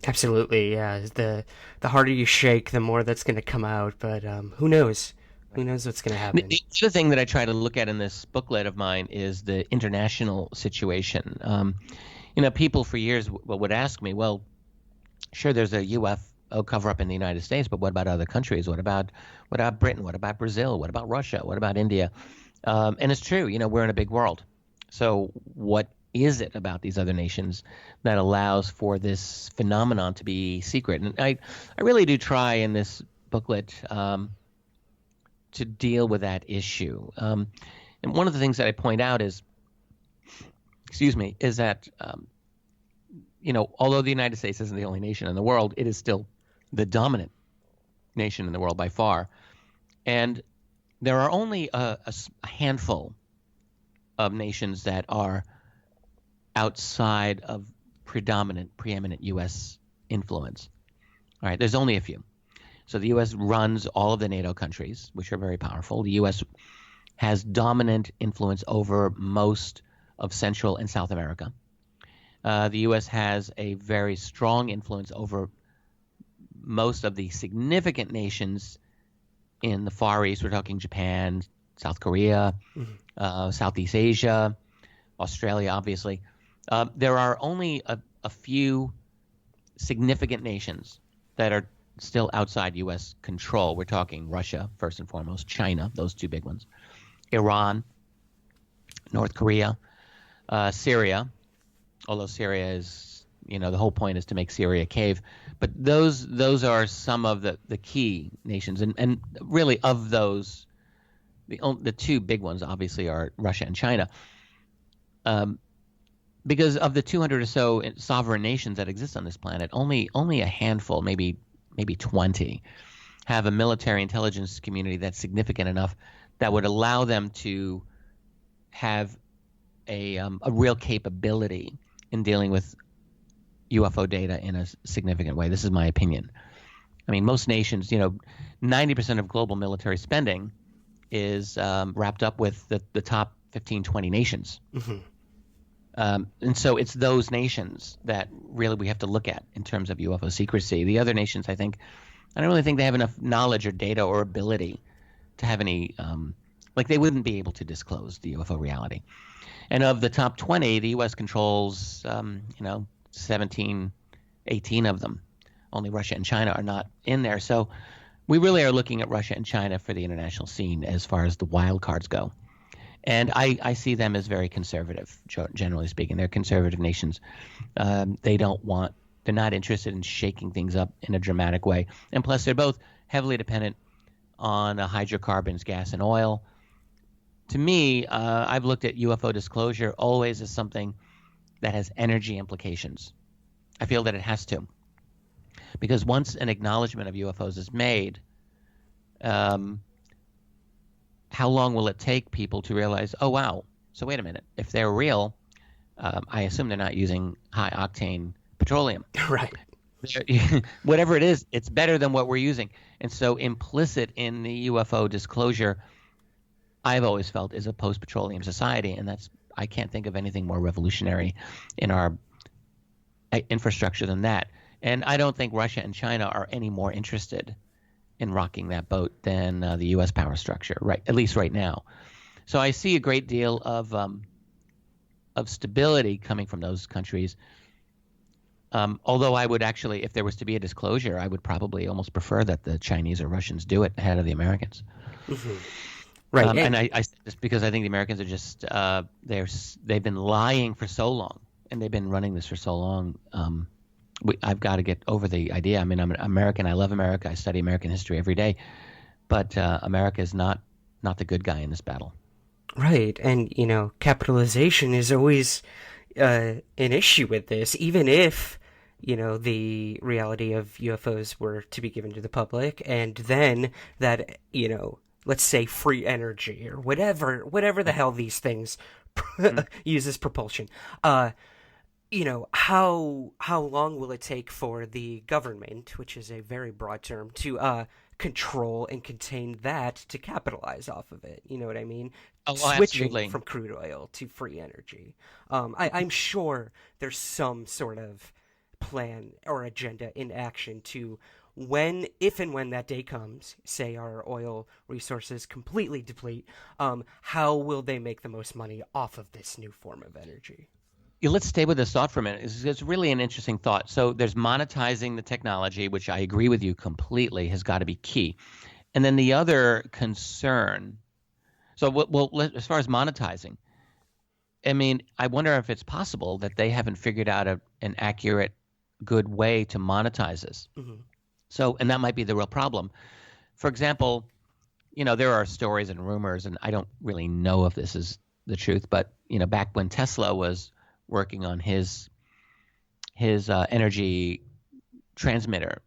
Absolutely, yeah. The harder you shake, the more that's going to come out, but who knows? Who knows what's going to The happen? the other thing that I try to look at in this booklet of mine is the international situation. People for years would ask me, well, sure, there's a UFO cover-up in the United States, but what about other countries? What about Britain? What about Brazil? What about Russia? What about India? And it's true, we're in a big world. So what is it about these other nations that allows for this phenomenon to be secret? And I really do try in this booklet to deal with that issue. And one of the things that I point out is that although the United States isn't the only nation in the world, it is still the dominant nation in the world by far. And there are only a handful of nations that are outside of preeminent U.S. influence. All right, there's only a few. So the U.S. runs all of the NATO countries, which are very powerful. The U.S. has dominant influence over most of Central and South America. The U.S. has a very strong influence over most of the significant nations in the Far East. We're talking Japan, South Korea, Southeast Asia, Australia, obviously. There are only a few significant nations that are still outside U.S. control. We're talking Russia, first and foremost, China, those two big ones, Iran, North Korea, Syria, although Syria is, the whole point is to make Syria a cave. But those are some of the key nations. And really of those, the two big ones obviously are Russia and China. Because of the 200 or so sovereign nations that exist on this planet, only a handful, maybe 20, have a military intelligence community that's significant enough that would allow them to have a real capability in dealing with UFO data in a significant way. This is my opinion. I mean, most nations, 90% of global military spending is wrapped up with the top 15, 20 nations. Mm-hmm. And so it's those nations that really we have to look at in terms of UFO secrecy. The other nations, I don't really think they have enough knowledge or data or ability to have any, they wouldn't be able to disclose the UFO reality. And of the top 20, the U.S. controls, 17, 18 of them. Only Russia and China are not in there. So we really are looking at Russia and China for the international scene as far as the wild cards go. And I see them as very conservative, generally speaking. They're conservative nations. They're not interested in shaking things up in a dramatic way. And plus, they're both heavily dependent on hydrocarbons, gas, and oil. To me, I've looked at UFO disclosure always as something that has energy implications. I feel that it has to. Because once an acknowledgement of UFOs is made, how long will it take people to realize, oh, wow, so wait a minute. If they're real, I assume they're not using high-octane petroleum. Right. Whatever it is, it's better than what we're using. And so implicit in the UFO disclosure, I've always felt, is a post-petroleum society. And I can't think of anything more revolutionary in our infrastructure than that. And I don't think Russia and China are any more interested in rocking that boat than the U.S. power structure, right? At least right now. So I see a great deal of stability coming from those countries. Although I would actually, if there was to be a disclosure, I would probably almost prefer that the Chinese or Russians do it ahead of the Americans. Mm-hmm. Right. And I say this because I think the Americans are just they've been lying for so long, and they've been running this for so long. I've got to get over the idea. I mean, I'm an American. I love America. I study American history every day. But America is not the good guy in this battle. Right. And, capitalization is always an issue with this, even if, the reality of UFOs were to be given to the public, and then that, let's say free energy or whatever the hell these things use as propulsion. How long will it take for the government, which is a very broad term, to control and contain that to capitalize off of it? You know what I mean? Switching absolutely. From crude oil to free energy. I'm sure there's some sort of plan or agenda in action to if and when that day comes, say our oil resources completely deplete, how will they make the most money off of this new form of energy? Yeah, let's stay with this thought for a minute. It's really an interesting thought. So there's monetizing the technology, which I agree with you completely, has got to be key. And then the other concern, as far as monetizing, I mean, I wonder if it's possible that they haven't figured out an accurate, good way to monetize this. Mm-hmm. So, and that might be the real problem. For example, there are stories and rumors, and I don't really know if this is the truth, but, back when Tesla was working on his energy transmitter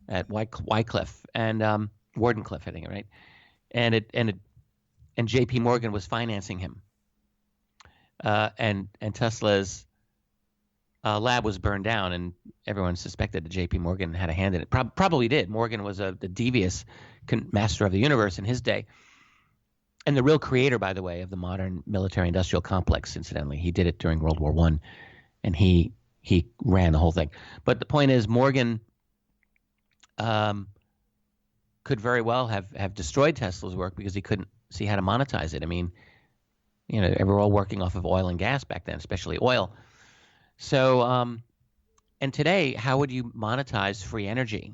at Wycliffe and Wardenclyffe, I think, right? And J.P. Morgan was financing him, and Tesla's lab was burned down, and everyone suspected that J.P. Morgan had a hand in it. Probably did. Morgan was the devious master of the universe in his day. And the real creator, by the way, of the modern military-industrial complex, incidentally. He did it during World War I, and he ran the whole thing. But the point is, Morgan could very well have destroyed Tesla's work because he couldn't see how to monetize it. I mean, they were all working off of oil and gas back then, especially oil. So, and today, how would you monetize free energy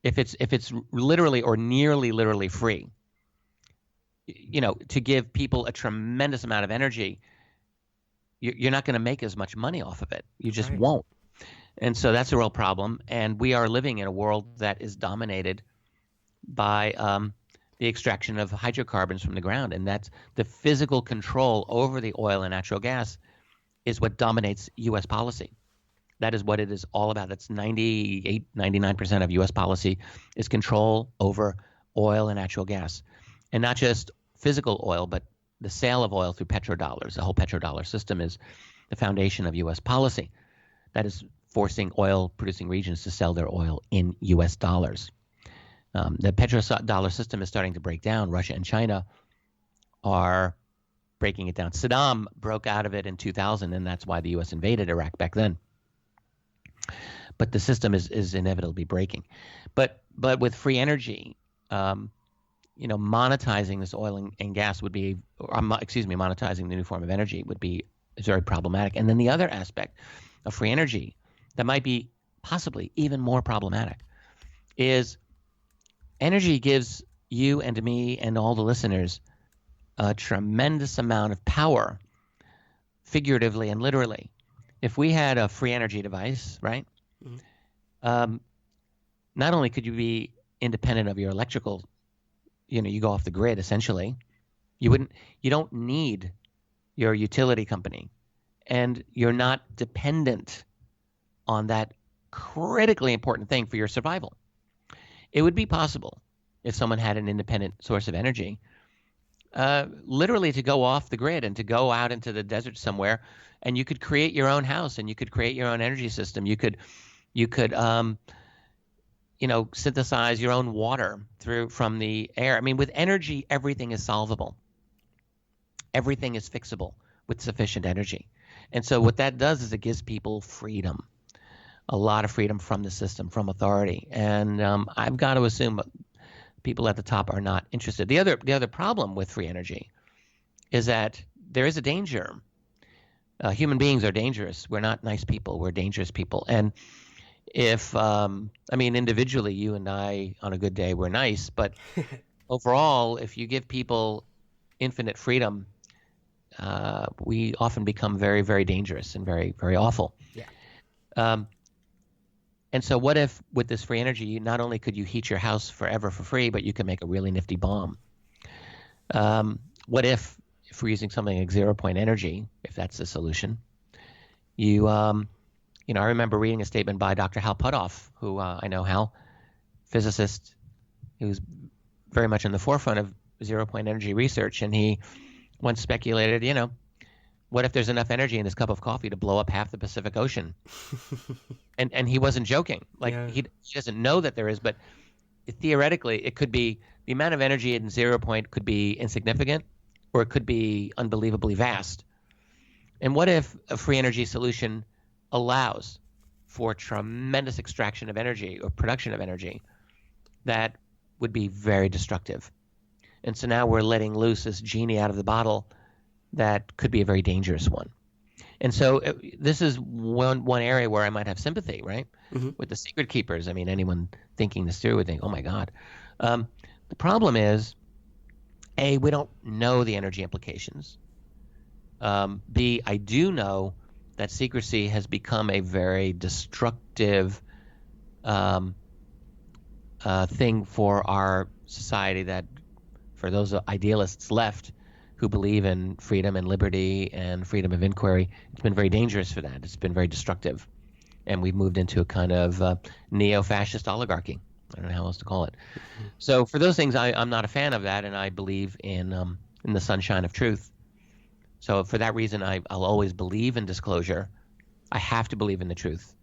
if it's literally or nearly literally free? To give people a tremendous amount of energy, you're not going to make as much money off of it. You just won't. And so that's a real problem. And we are living in a world that is dominated by the extraction of hydrocarbons from the ground. And that's the physical control over the oil and natural gas is what dominates U.S. policy. That is what it is all about. That's 98, 99% of U.S. policy is control over oil and natural gas. And not just physical oil, but the sale of oil through petrodollars. The whole petrodollar system is the foundation of U.S. policy. That is forcing oil-producing regions to sell their oil in U.S. dollars. The petrodollar system is starting to break down. Russia and China are breaking it down. Saddam broke out of it in 2000, and that's why the U.S. invaded Iraq back then. But the system is inevitably breaking. But with free energy, monetizing this oil and gas would be, monetizing the new form of energy is very problematic. And then the other aspect of free energy that might be possibly even more problematic is energy gives you and me and all the listeners a tremendous amount of power, figuratively and literally. If we had a free energy device, right? Mm-hmm. Not only could you be independent of your electrical, you go off the grid essentially. You don't need your utility company, and you're not dependent on that critically important thing for your survival. It would be possible if someone had an independent source of energy, literally to go off the grid and to go out into the desert somewhere, and you could create your own house and you could create your own energy system. You could synthesize your own water from the air. I mean, with energy, everything is solvable. Everything is fixable with sufficient energy. And so what that does is it gives people freedom, a lot of freedom from the system, from authority. And I've got to assume people at the top are not interested. The other problem with free energy is that there is a danger. Human beings are dangerous. We're not nice people. We're dangerous people. And if, individually, you and I, on a good day, we're nice. But overall, if you give people infinite freedom, we often become very, very dangerous and very, very awful. Yeah. And so what if with this free energy, not only could you heat your house forever for free, but you can make a really nifty bomb? What if we're using something like 0-point energy, if that's the solution, I remember reading a statement by Dr. Hal Puthoff, who I know Hal, physicist, who's very much in the forefront of 0-point energy research, and he once speculated, what if there's enough energy in this cup of coffee to blow up half the Pacific Ocean? and he wasn't joking. He doesn't know that there is, but theoretically it could be the amount of energy in 0-point could be insignificant, or it could be unbelievably vast. And what if a free energy solution allows for tremendous extraction of energy or production of energy that would be very destructive. And so now we're letting loose this genie out of the bottle that could be a very dangerous one. And so this is one area where I might have sympathy, right? Mm-hmm. With the secret keepers. I mean, anyone thinking this through would think, oh my God. The problem is, A, we don't know the energy implications. B, I do know that secrecy has become a very destructive thing for our society, that for those idealists left who believe in freedom and liberty and freedom of inquiry, it's been very dangerous for that. It's been very destructive. And we've moved into a kind of neo-fascist oligarchy. I don't know how else to call it. Mm-hmm. So for those things, I'm not a fan of that, and I believe in the sunshine of truth. So for that reason, I'll always believe in disclosure. I have to believe in the truth,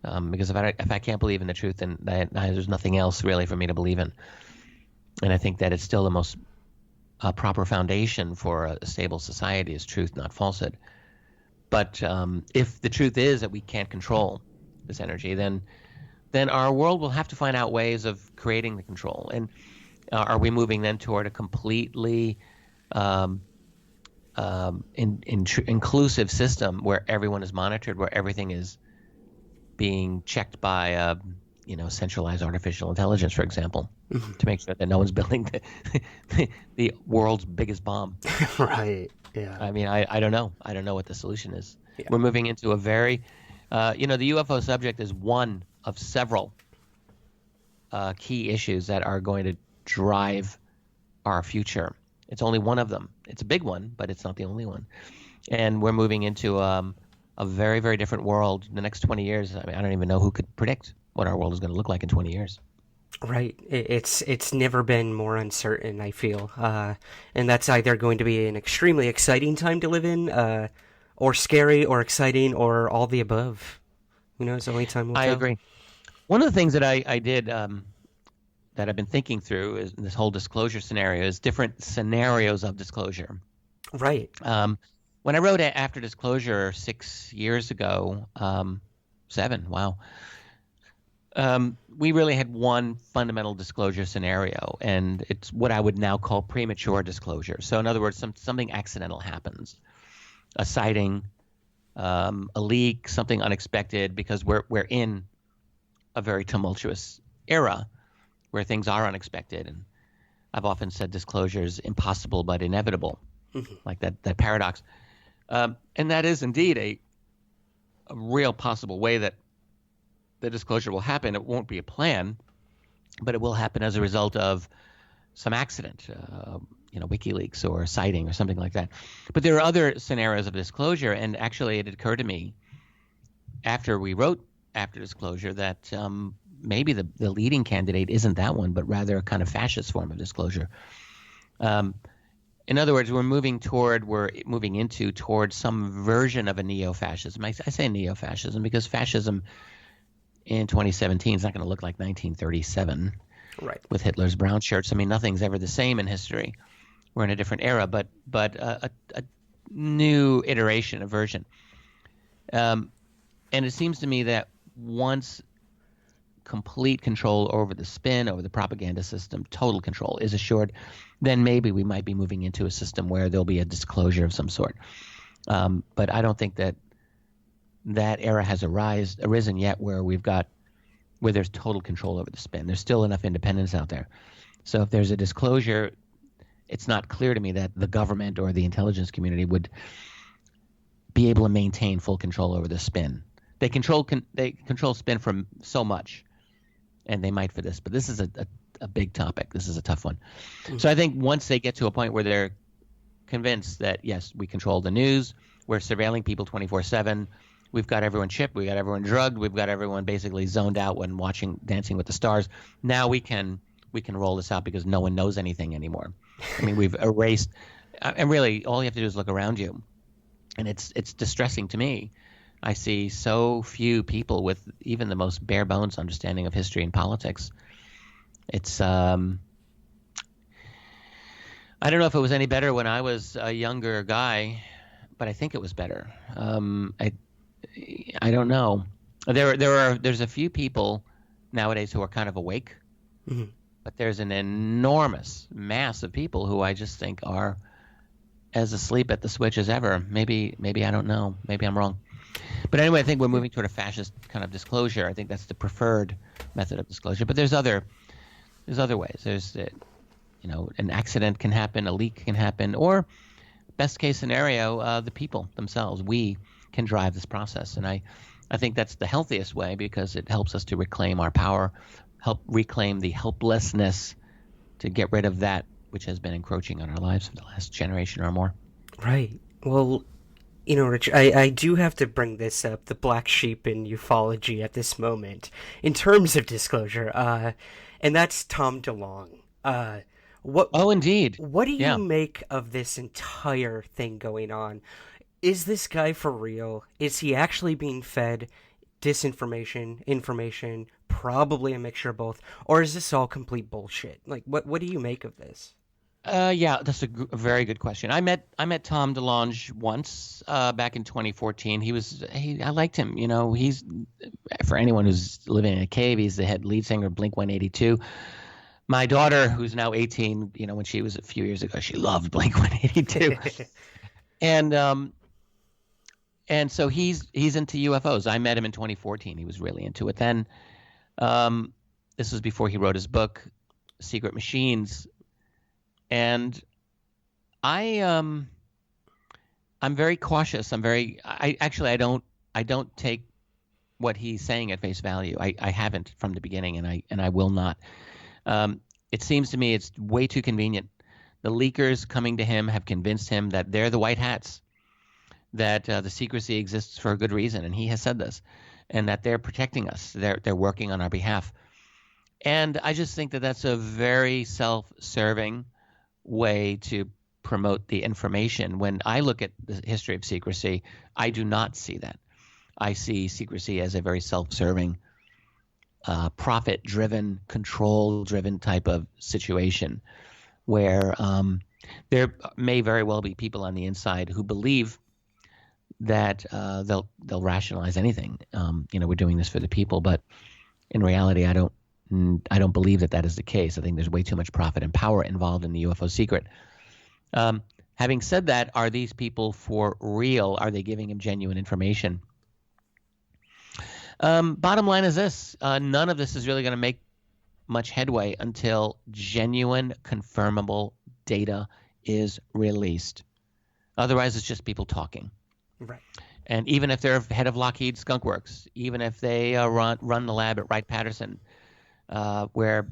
because if I can't believe in the truth, then there's nothing else really for me to believe in. And I think that it's still the most proper foundation for a stable society is truth, not falsehood. But if the truth is that we can't control this energy, then our world will have to find out ways of creating the control. And are we moving then toward a completely inclusive system where everyone is monitored, where everything is being checked by centralized artificial intelligence, for example, mm-hmm. to make sure that no one's building the world's biggest bomb? Right. Yeah. I mean, I don't know. I don't know what the solution is. Yeah. We're moving into a very, the UFO subject is one of several key issues that are going to drive our future. It's only one of them. It's a big one, but it's not the only one. And we're moving into a very, very different world in the next 20 years. I mean, I don't even know who could predict what our world is going to look like in 20 years. Right. It's never been more uncertain, I feel. And that's either going to be an extremely exciting time to live in, or scary, or exciting, or all the above. Who knows? Only time will tell. I agree. One of the things that I did that I've been thinking through is this whole disclosure scenario is different scenarios of disclosure. Right. When I wrote After Disclosure 6 years ago, 7, wow. We really had one fundamental disclosure scenario, and it's what I would now call premature disclosure. So in other words, something accidental happens, a sighting, a leak, something unexpected, because we're in a very tumultuous era where things are unexpected. And I've often said disclosure is impossible but inevitable, mm-hmm. like that paradox. And that is indeed a real possible way that the disclosure will happen. It won't be a plan, but it will happen as a result of some accident, WikiLeaks or a sighting or something like that. But there are other scenarios of disclosure, and actually it occurred to me after we wrote After Disclosure that maybe the leading candidate isn't that one, but rather a kind of fascist form of disclosure. In other words, we're moving into towards some version of a neo-fascism. I say neo-fascism because fascism in 2017 is not going to look like 1937, right? With Hitler's brown shirts. I mean, nothing's ever the same in history. We're in a different era, but a new iteration, a version. And it seems to me that once complete control over the spin, over the propaganda system, total control is assured, then maybe we might be moving into a system where there'll be a disclosure of some sort. But I don't think that era has arisen yet where there's total control over the spin. There's still enough independence out there. So if there's a disclosure, it's not clear to me that the government or the intelligence community would be able to maintain full control over the spin. They control spin from so much, and they might for this. But this is a big topic. This is a tough one. Mm-hmm. So I think once they get to a point where they're convinced that, yes, we control the news, we're surveilling people 24/7, we've got everyone chipped, we've got everyone drugged, we've got everyone basically zoned out when watching Dancing with the Stars. Now we can roll this out because no one knows anything anymore. I mean, we've erased, and really all you have to do is look around you, and it's distressing to me. I see so few people with even the most bare bones understanding of history and politics. It's I don't know if it was any better when I was a younger guy, but I think it was better. I don't know. There's a few people nowadays who are kind of awake, Mhm. but there's an enormous mass of people who I just think are as asleep at the switch as ever. Maybe I don't know. Maybe I'm wrong. But anyway, I think we're moving toward a fascist kind of disclosure. I think that's the preferred method of disclosure. But there's other ways. There's an accident can happen, a leak can happen, or best case scenario, the people themselves, we can drive this process. And I think that's the healthiest way because it helps us to reclaim our power, help reclaim the helplessness to get rid of that which has been encroaching on our lives for the last generation or more. Right. Well, Rich, I do have to bring this up, the black sheep in ufology at this moment, in terms of disclosure, and that's Tom DeLonge. Oh, indeed. What do you make of this entire thing going on? Is this guy for real? Is he actually being fed disinformation, information, probably a mixture of both, or is this all complete bullshit? Like, what do you make of this? Yeah, that's a very good question. I met Tom DeLonge once back in 2014. I liked him. He's, for anyone who's living in a cave, he's the lead singer of Blink-182. My daughter, who's now 18, when she was a few years ago, she loved Blink-182, and so he's into UFOs. I met him in 2014. He was really into it then. This was before he wrote his book, Secret Machines. And I'm very cautious. I don't take what he's saying at face value. I haven't from the beginning, and I will not. It seems to me it's way too convenient. The leakers coming to him have convinced him that they're the white hats, that the secrecy exists for a good reason, and he has said this, and that they're protecting us. They're working on our behalf. And I just think that that's a very self-serving way to promote the information. When I look at the history of secrecy, I do not see that. I see secrecy as a very self-serving, profit-driven, control-driven type of situation where there may very well be people on the inside who believe that they'll rationalize anything. We're doing this for the people, but in reality, I don't believe that is the case. I think there's way too much profit and power involved in the UFO secret. Having said that, are these people for real? Are they giving him genuine information? Bottom line is this. None of this is really going to make much headway until genuine, confirmable data is released. Otherwise, it's just people talking. Right. And even if they're head of Lockheed Skunk Works, even if they run the lab at Wright-Patterson, where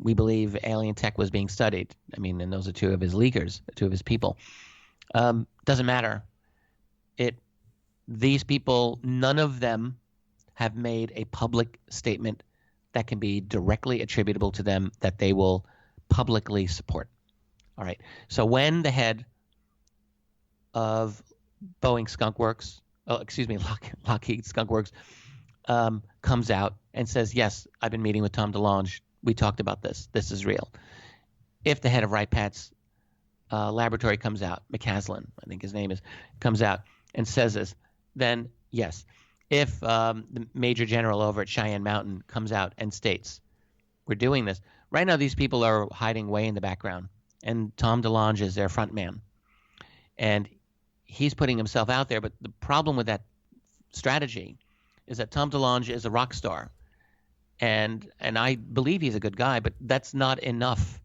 we believe alien tech was being studied. I mean, and those are two of his leakers, two of his people. Doesn't matter. These people, none of them have made a public statement that can be directly attributable to them that they will publicly support. All right. So when the head of Lockheed Skunk Works comes out and says, yes, I've been meeting with Tom DeLonge. We talked about this. This is real. If the head of Wright-Pat's laboratory comes out, McCaslin, I think his name is, comes out and says this, then yes. If the Major General over at Cheyenne Mountain comes out and states, we're doing this. Right now, these people are hiding way in the background, and Tom DeLonge is their front man. And he's putting himself out there, but the problem with that strategy is that Tom DeLonge is a rock star, and I believe he's a good guy, but that's not enough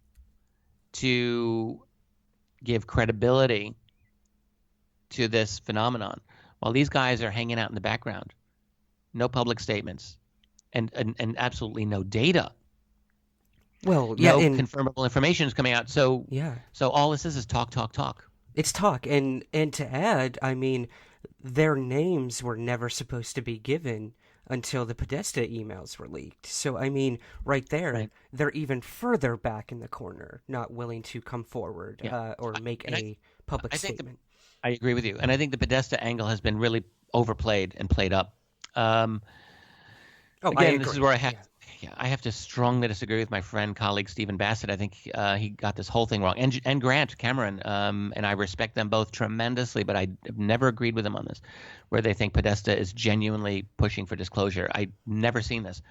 to give credibility to this phenomenon. While these guys are hanging out in the background, no public statements, and absolutely no data. Well, yeah, no confirmable information is coming out. So yeah, so all this is talk. It's talk, and to add, I mean, their names were never supposed to be given until the Podesta emails were leaked. So, I mean, right there, right. They're even further back in the corner, not willing to come forward or make a public statement. I agree with you. And I think the Podesta angle has been really overplayed and played up. Again, this is where I have I have to strongly disagree with my friend, colleague Stephen Bassett. I think he got this whole thing wrong. And Grant Cameron, and I respect them both tremendously, but I have never agreed with them on this, where they think Podesta is genuinely pushing for disclosure. I've never seen this.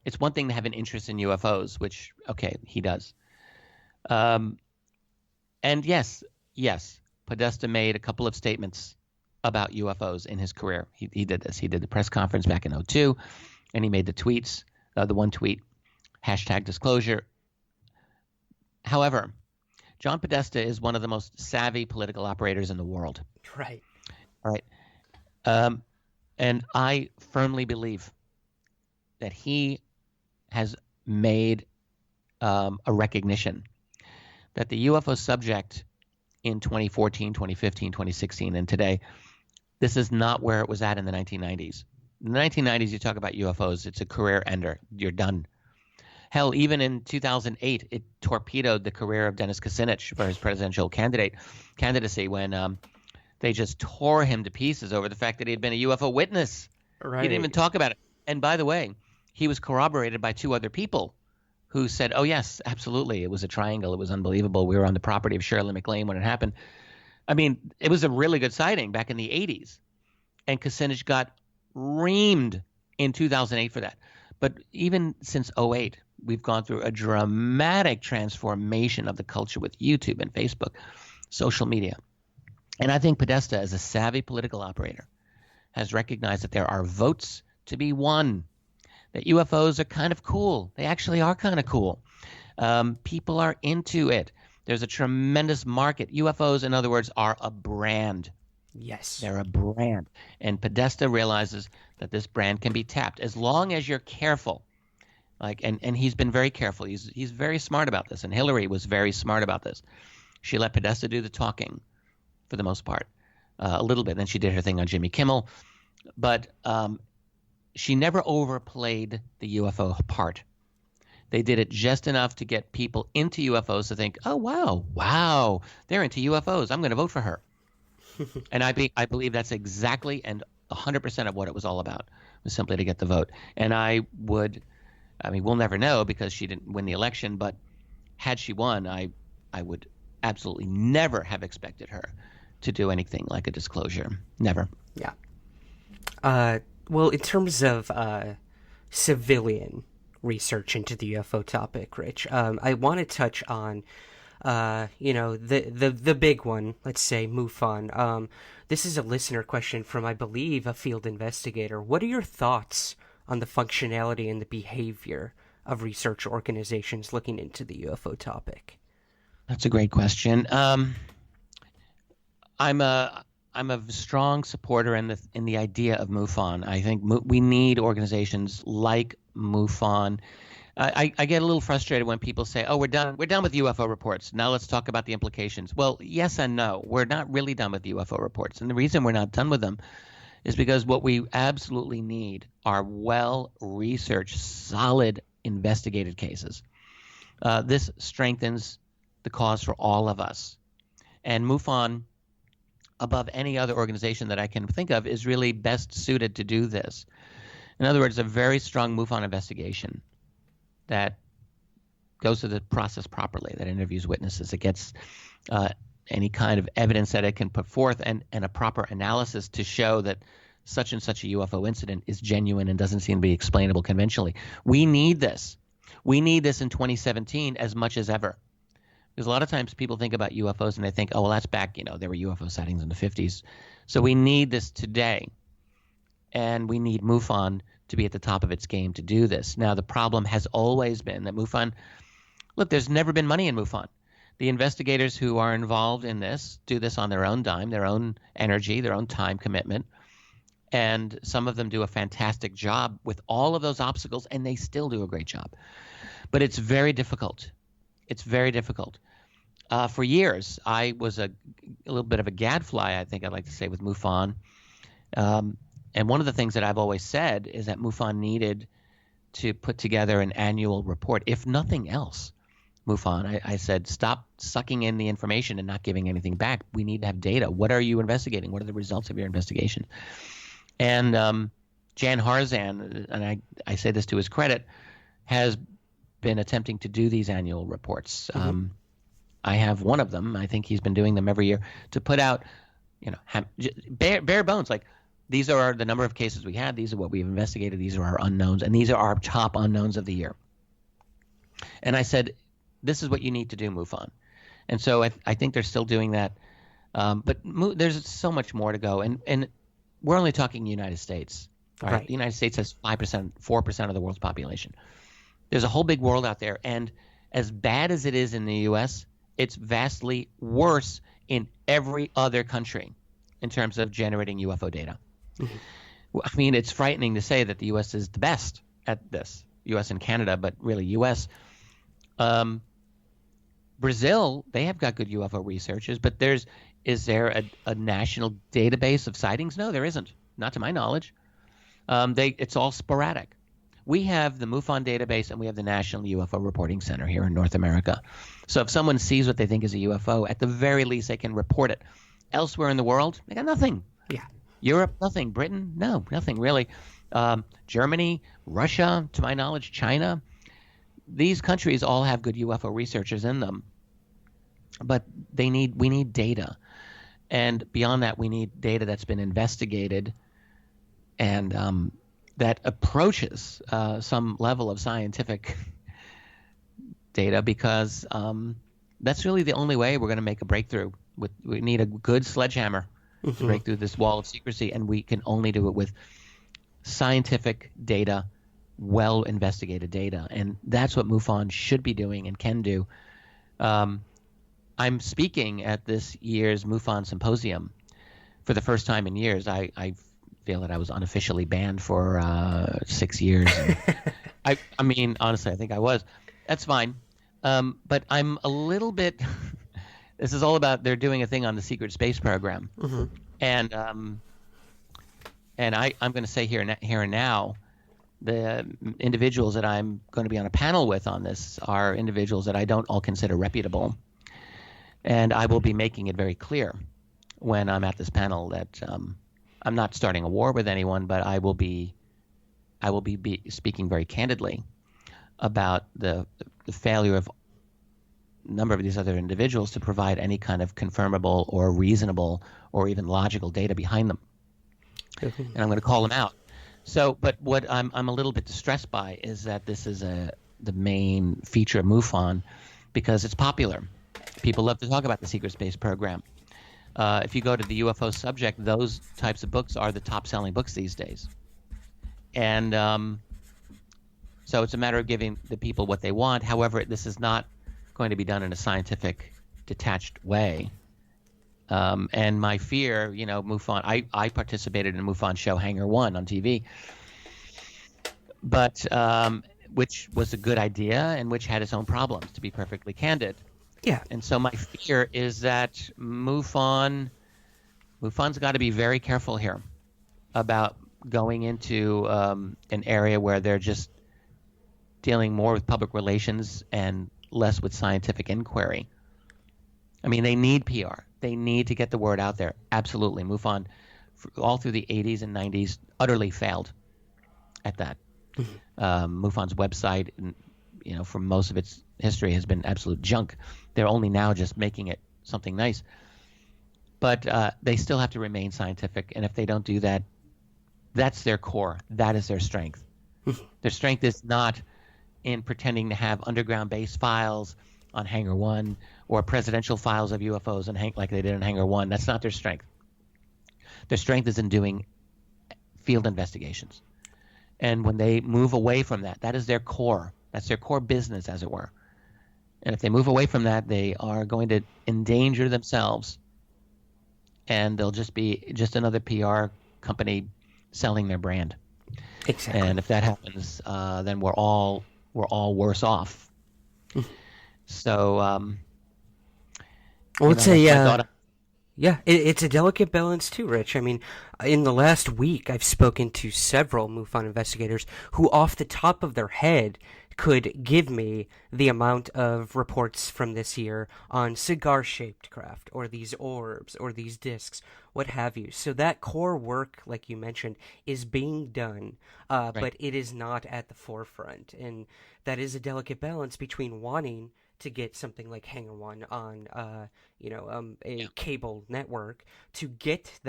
It's one thing to have an interest in UFOs, which, okay, he does. And yes, Podesta made a couple of statements about UFOs in his career. He did this. He did the press conference back in 2002. And he made the tweets, the one tweet, #disclosure. However, John Podesta is one of the most savvy political operators in the world. Right. All right. And I firmly believe that he has made a recognition that the UFO subject in 2014, 2015, 2016, and today, this is not where it was at in the 1990s. In the 1990s, you talk about UFOs, it's a career ender. You're done. Hell, even in 2008, it torpedoed the career of Dennis Kucinich for his presidential candidacy when they just tore him to pieces over the fact that he had been a UFO witness. Right. He didn't even talk about it. And by the way, he was corroborated by two other people who said, oh, yes, absolutely. It was a triangle. It was unbelievable. We were on the property of Shirley MacLaine when it happened. I mean, it was a really good sighting back in the 80s. And Kucinich got reamed in 2008 for that. But even since 2008, we've gone through a dramatic transformation of the culture with YouTube and Facebook, social media. And I think Podesta, as a savvy political operator, has recognized that there are votes to be won, that UFOs are kind of cool. They actually are kind of cool. People are into it. There's a tremendous market. UFOs, in other words, are a brand. Yes. They're a brand. And Podesta realizes that this brand can be tapped as long as you're careful. And he's been very careful. He's very smart about this. And Hillary was very smart about this. She let Podesta do the talking for the most part, a little bit. Then she did her thing on Jimmy Kimmel. But she never overplayed the UFO part. They did it just enough to get people into UFOs to think, oh, wow, they're into UFOs. I'm going to vote for her. And I believe that's exactly and 100% of what it was all about, was simply to get the vote. And we'll never know because she didn't win the election, but had she won, I would absolutely never have expected her to do anything like a disclosure. Never. Yeah. Well, in terms of civilian research into the UFO topic, Rich, I want to touch on the big one, let's say MUFON. This is a listener question from, I believe, a field investigator. What are your thoughts on the functionality and the behavior of research organizations looking into the UFO topic? That's a great question. I'm a strong supporter in the idea of MUFON. I think we need organizations like MUFON. I get a little frustrated when people say, "Oh, we're done with UFO reports. Now let's talk about the implications." Well, yes and no. We're not really done with UFO reports, and the reason we're not done with them is because what we absolutely need are well-researched, solid, investigated cases. This strengthens the cause for all of us, and MUFON, above any other organization that I can think of, is really best suited to do this. In other words, a very strong MUFON investigation that goes through the process properly, that interviews witnesses, it gets any kind of evidence that it can put forth, and a proper analysis to show that such and such a UFO incident is genuine and doesn't seem to be explainable conventionally. We need this. We need this in 2017 as much as ever. Because a lot of times people think about UFOs and they think, oh, well, that's back, there were UFO sightings in the 50s. So we need this today. And we need MUFON to be at the top of its game to do this. Now, the problem has always been that MUFON, look, there's never been money in MUFON. The investigators who are involved in this do this on their own dime, their own energy, their own time commitment. And some of them do a fantastic job with all of those obstacles, and they still do a great job. But it's very difficult. It's very difficult. For years, I was a little bit of a gadfly, I think I'd like to say, with MUFON. And one of the things that I've always said is that MUFON needed to put together an annual report, if nothing else. MUFON, I said, stop sucking in the information and not giving anything back. We need to have data. What are you investigating? What are the results of your investigation? And Jan Harzan, and I say this to his credit, has been attempting to do these annual reports. I have one of them. I think he's been doing them every year to put out, bare bones. Like, these are the number of cases we had. These are what we've investigated. These are our unknowns, and these are our top unknowns of the year. And I said, this is what you need to do, MUFON. And so I think they're still doing that. But there's so much more to go. And we're only talking United States. Right? The United States has 5%, 4% of the world's population. There's a whole big world out there. And as bad as it is in the U.S., it's vastly worse in every other country in terms of generating UFO data. I mean, it's frightening to say that the U.S. is the best at this, U.S. and Canada, but really U.S. Brazil, they have got good UFO researchers, but is there a national database of sightings? No, there isn't. Not to my knowledge. It's all sporadic. We have the MUFON database, and we have the National UFO Reporting Center here in North America. So if someone sees what they think is a UFO, at the very least, they can report it. Elsewhere in the world, they got nothing. Yeah. Europe, nothing. Britain, no, nothing really. Germany, Russia, to my knowledge, China. These countries all have good UFO researchers in them, but we need data. And beyond that, we need data that's been investigated and that approaches some level of scientific data, because that's really the only way we're going to make a breakthrough. We need a good sledgehammer to break through this wall of secrecy, and we can only do it with scientific data, well-investigated data. And that's what MUFON should be doing and can do. I'm speaking at this year's MUFON Symposium for the first time in years. I feel that I was unofficially banned for 6 years. I mean, honestly, I think I was. That's fine. But I'm a little bit – this is all about – they're doing a thing on the secret space program. And I'm going to say here and now, the individuals that I'm going to be on a panel with on this are individuals that I don't all consider reputable. And I will be making it very clear when I'm at this panel that I'm not starting a war with anyone, but I will be speaking very candidly about the failure of a number of these other individuals to provide any kind of confirmable or reasonable or even logical data behind them. And I'm going to call them out. So, but what I'm a little bit distressed by is that this is the main feature of MUFON because it's popular. People love to talk about the secret space program. If you go to the UFO subject, those types of books are the top-selling books these days. And so it's a matter of giving the people what they want. However, this is not going to be done in a scientific, detached way. And my fear, MUFON, I participated in a MUFON show, Hangar 1 on TV, but which was a good idea and which had its own problems, to be perfectly candid. Yeah. And so my fear is that MUFON's got to be very careful here about going into an area where they're just dealing more with public relations and less with scientific inquiry. I mean, they need PR. They need to get the word out there. Absolutely. MUFON, all through the 80s and 90s, utterly failed at that. MUFON's website, for most of its history, has been absolute junk. They're only now just making it something nice. But they still have to remain scientific. And if they don't do that, that's their core. That is their strength. Their strength is not in pretending to have underground base files on Hangar 1 or presidential files of UFOs like they did in Hangar 1. That's not their strength. Their strength is in doing field investigations. And when they move away from that, that is their core. That's their core business, as it were. And if they move away from that, they are going to endanger themselves, and they'll just be another PR company selling their brand. Exactly. And if that happens, then we're all worse off. So, it's it's a delicate balance too, Rich. I mean, in the last week, I've spoken to several MUFON investigators who, off the top of their head, could give me the amount of reports from this year on cigar-shaped craft, or these orbs, or these discs, what have you. So that core work, like you mentioned, is being done, but it is not at the forefront. And that is a delicate balance between wanting to get something like Hangar One on, a cable network to get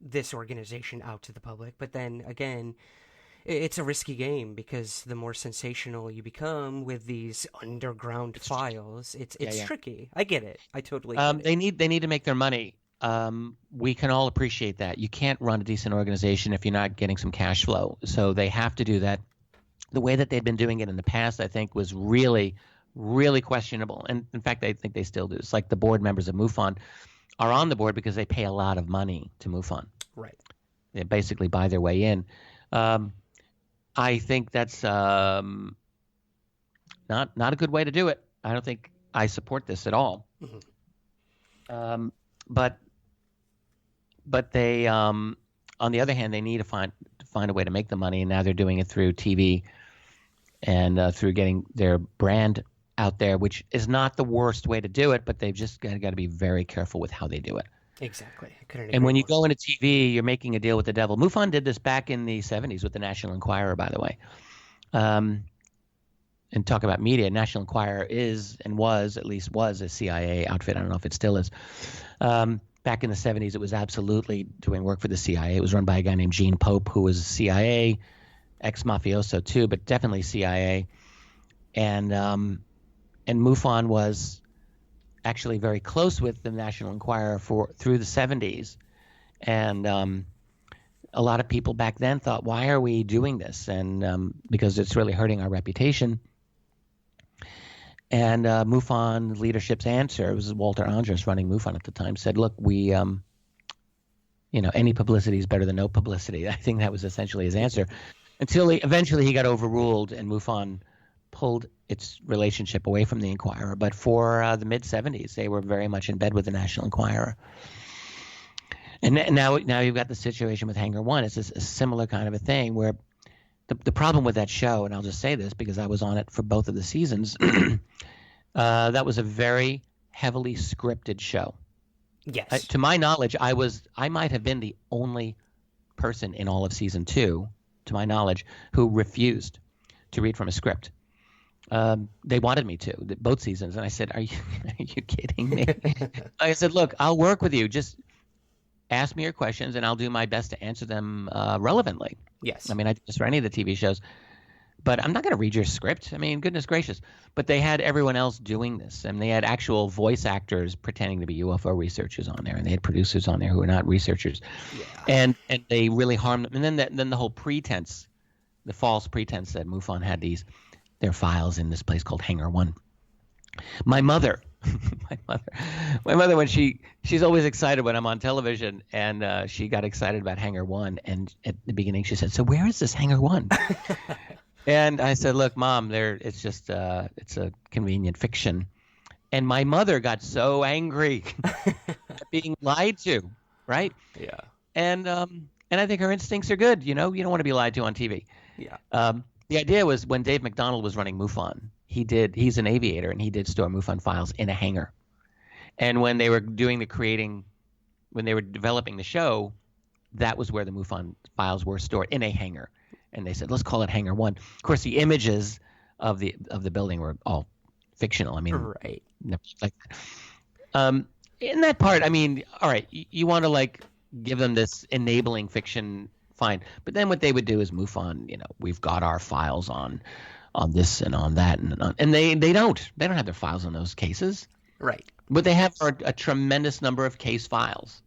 this organization out to the public. But then again, it's a risky game, because the more sensational you become with these underground files, it's tricky. I get it. I totally get it. They need to make their money. We can all appreciate that. You can't run a decent organization if you're not getting some cash flow. So they have to do that. The way that they've been doing it in the past, I think, was really, really questionable. And in fact, I think they still do. It's like the board members of MUFON are on the board because they pay a lot of money to MUFON. Right. They basically buy their way in. I think that's not a good way to do it. I don't think I support this at all. Mm-hmm. But they, on the other hand, they need to find a way to make the money, and now they're doing it through TV and through getting their brand out there, which is not the worst way to do it, but they've just got to be very careful with how they do it. Exactly. And when you go into TV, you're making a deal with the devil. MUFON did this back in the 70s with the National Enquirer, by the way. And talk about media, National Enquirer is a CIA outfit. I don't know if it still is. Back in the 70s, it was absolutely doing work for the CIA. It was run by a guy named Gene Pope, who was CIA, ex-mafioso too, but definitely CIA. And MUFON was actually very close with the National Enquirer through the 70s. And a lot of people back then thought, why are we doing this? And because it's really hurting our reputation. And MUFON leadership's answer, it was Walter Andrus running MUFON at the time, said, look, we, any publicity is better than no publicity. I think that was essentially his answer. Until eventually he got overruled and MUFON pulled its relationship away from the Enquirer. But for the mid-'70s, they were very much in bed with the National Enquirer. And now you've got the situation with Hangar One. It's a similar kind of a thing where the problem with that show, and I'll just say this because I was on it for both of the seasons, that was a very heavily scripted show. Yes. To my knowledge, I might have been the only person in all of season 2, to my knowledge, who refused to read from a script. They wanted me to, both seasons, and I said, "Are you kidding me?" I said, "Look, I'll work with you. Just ask me your questions, and I'll do my best to answer them relevantly." Yes. I mean, I do this for any of the TV shows, but I'm not going to read your script. I mean, goodness gracious. But they had everyone else doing this, and they had actual voice actors pretending to be UFO researchers on there, and they had producers on there who were not researchers. Yeah. And they really harmed them. And then the whole pretense, the false pretense that MUFON had their files in this place called Hangar One. My mother, when she's always excited when I'm on television, and she got excited about Hangar One, and at the beginning she said, "So where is this Hangar One?" And I said, "Look, Mom, it's just it's a convenient fiction." And my mother got so angry at being lied to, right? Yeah. And I think her instincts are good. You don't want to be lied to on TV. Yeah. The idea was when Dave McDonald was running MUFON, he's an aviator, and he did store MUFON files in a hangar. And when they were when they were developing the show, that was where the MUFON files were stored, in a hangar. And they said, let's call it Hangar One. Of course, the images of the building were all fictional. I mean, right. Like that. In that part, I mean, all right, you want to give them this enabling fiction, fine. But then what they would do is MUFON, we've got our files on this and on that and they don't have their files on those cases. Right. But they have a tremendous number of case files.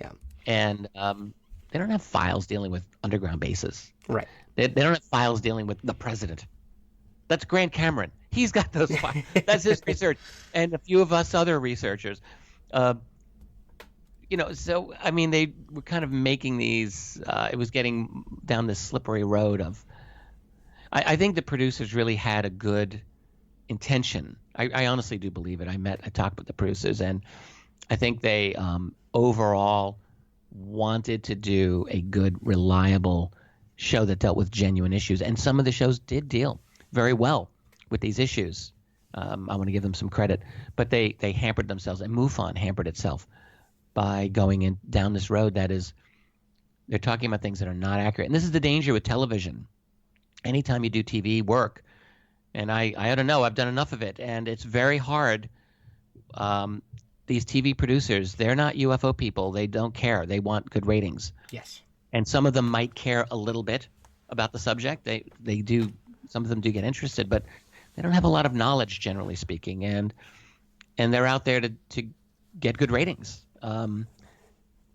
Yeah. And they don't have files dealing with underground bases. Right. They don't have files dealing with the president. That's Grant Cameron. He's got those files. That's his research. And a few of us other researchers. So, I mean, they were kind of making these, it was getting down this slippery road of, I think the producers really had a good intention. I honestly do believe it. I talked with the producers, and I think they overall wanted to do a good, reliable show that dealt with genuine issues. And some of the shows did deal very well with these issues. I want to give them some credit, but they hampered themselves, and MUFON hampered itself by going down this road that is, they're talking about things that are not accurate. And this is the danger with television. Anytime you do TV work, and I don't know, I've done enough of it, and it's very hard. These TV producers, they're not UFO people. They don't care. They want good ratings. Yes. And some of them might care a little bit about the subject. They do. Some of them do get interested, but they don't have a lot of knowledge, generally speaking, and they're out there to get good ratings. And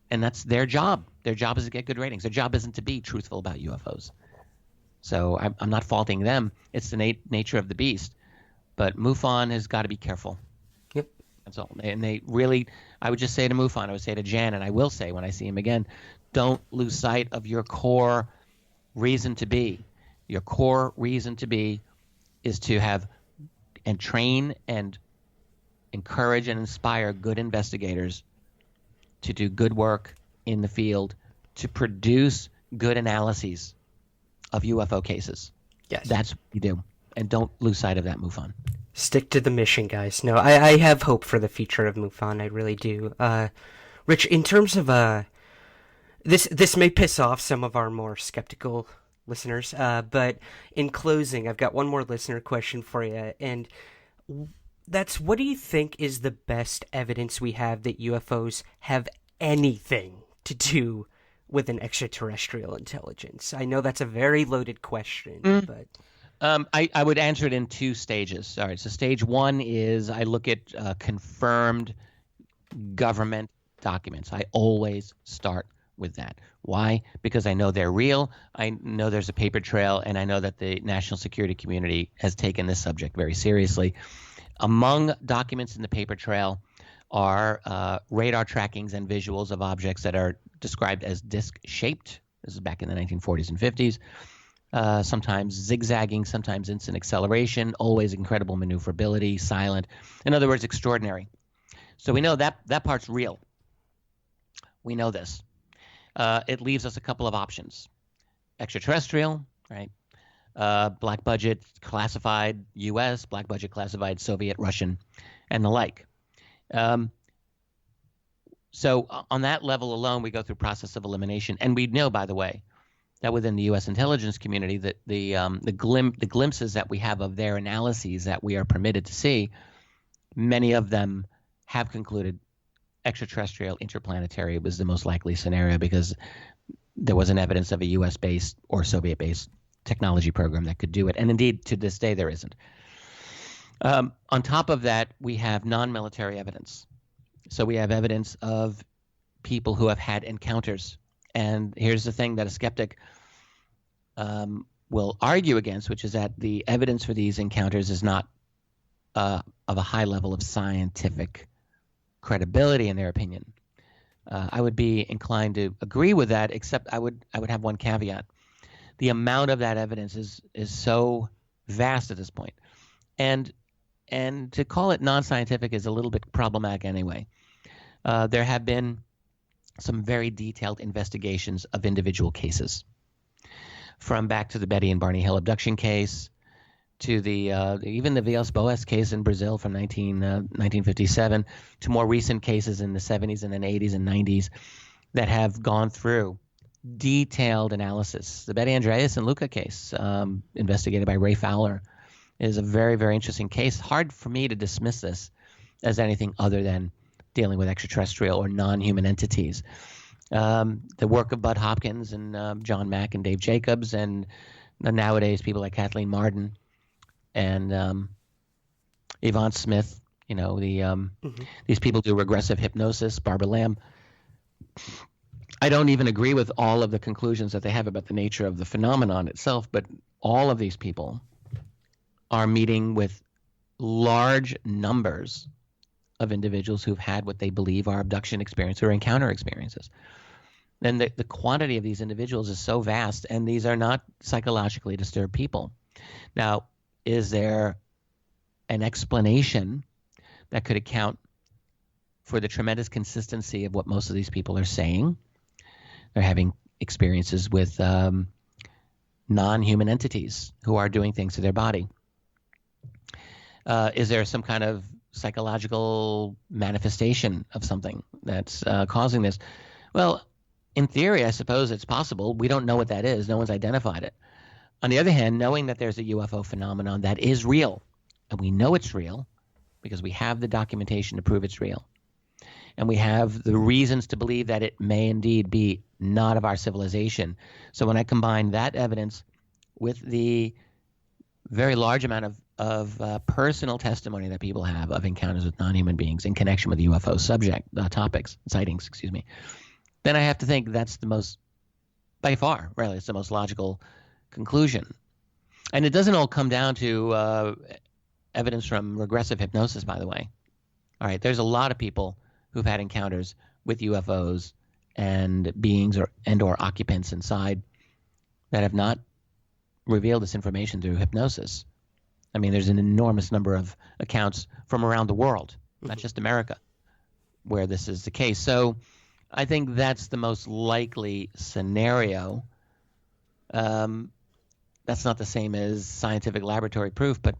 that's their job. Their job is to get good ratings. Their job isn't to be truthful about UFOs. So I'm not faulting them. It's the nature of the beast. But MUFON has got to be careful. Yep. That's all. And they really, I would just say to MUFON, I would say to Jan, and I will say when I see him again, don't lose sight of your core reason to be. Your core reason to be is to have and train and encourage and inspire good investigators to do good work in the field, to produce good analyses of UFO cases. Yes. That's what you do. And don't lose sight of that, MUFON. Stick to the mission, guys. No, I have hope for the future of MUFON. I really do. Rich, in terms of this may piss off some of our more skeptical listeners, but in closing, I've got one more listener question for you, and that's, what do you think is the best evidence we have that UFOs have anything to do with an extraterrestrial intelligence? I know that's a very loaded question, but... I would answer it in two stages. All right, so stage one is I look at confirmed government documents. I always start with that. Why? Because I know they're real, I know there's a paper trail, and I know that the national security community has taken this subject very seriously. Among documents in the paper trail are radar trackings and visuals of objects that are described as disc-shaped. This is back in the 1940s and 50s. Sometimes zigzagging, sometimes instant acceleration, always incredible maneuverability, silent. In other words, extraordinary. So we know that part's real. We know this. It leaves us a couple of options. Extraterrestrial, right? Black budget, classified U.S., black budget, classified Soviet, Russian, and the like. So on that level alone, we go through process of elimination. And we know, by the way, that within the U.S. intelligence community, that the glimpses that we have of their analyses that we are permitted to see, many of them have concluded extraterrestrial interplanetary was the most likely scenario, because there wasn't evidence of a U.S.-based or Soviet-based technology program that could do it. And indeed, to this day, there isn't. On top of that, we have non-military evidence. So we have evidence of people who have had encounters. And here's the thing that a skeptic will argue against, which is that the evidence for these encounters is not of a high level of scientific credibility in their opinion. I would be inclined to agree with that, except I would have one caveat. The amount of that evidence is so vast at this point. And to call it non-scientific is a little bit problematic anyway. There have been some very detailed investigations of individual cases, from back to the Betty and Barney Hill abduction case, to the even the Villas-Boas case in Brazil from 1957, to more recent cases in the 70s and then 80s and 90s that have gone through detailed analysis. The Betty Andreas and Luca case, investigated by Ray Fowler, is a very, very interesting case. Hard for me to dismiss this as anything other than dealing with extraterrestrial or non-human entities. The work of Bud Hopkins and John Mack and Dave Jacobs, and nowadays people like Kathleen Marden and Yvonne Smith. You know, these people do regressive hypnosis. Barbara Lamb. I don't even agree with all of the conclusions that they have about the nature of the phenomenon itself, but all of these people are meeting with large numbers of individuals who've had what they believe are abduction experiences or encounter experiences. And the quantity of these individuals is so vast, and these are not psychologically disturbed people. Now, is there an explanation that could account for the tremendous consistency of what most of these people are saying? They're having experiences with non-human entities who are doing things to their body. Is there some kind of psychological manifestation of something that's causing this? Well, in theory, I suppose it's possible. We don't know what that is. No one's identified it. On the other hand, knowing that there's a UFO phenomenon that is real, and we know it's real because we have the documentation to prove it's real, and we have the reasons to believe that it may indeed be not of our civilization. So when I combine that evidence with the very large amount of personal testimony that people have of encounters with non-human beings in connection with UFO sightings, then I have to think that's the most, by far, really, it's the most logical conclusion. And it doesn't all come down to evidence from regressive hypnosis, by the way. All right, there's a lot of people who've had encounters with UFOs and beings or occupants inside that have not revealed this information through hypnosis. I mean, there's an enormous number of accounts from around the world, not just America, where this is the case. So I think that's the most likely scenario. That's not the same as scientific laboratory proof, but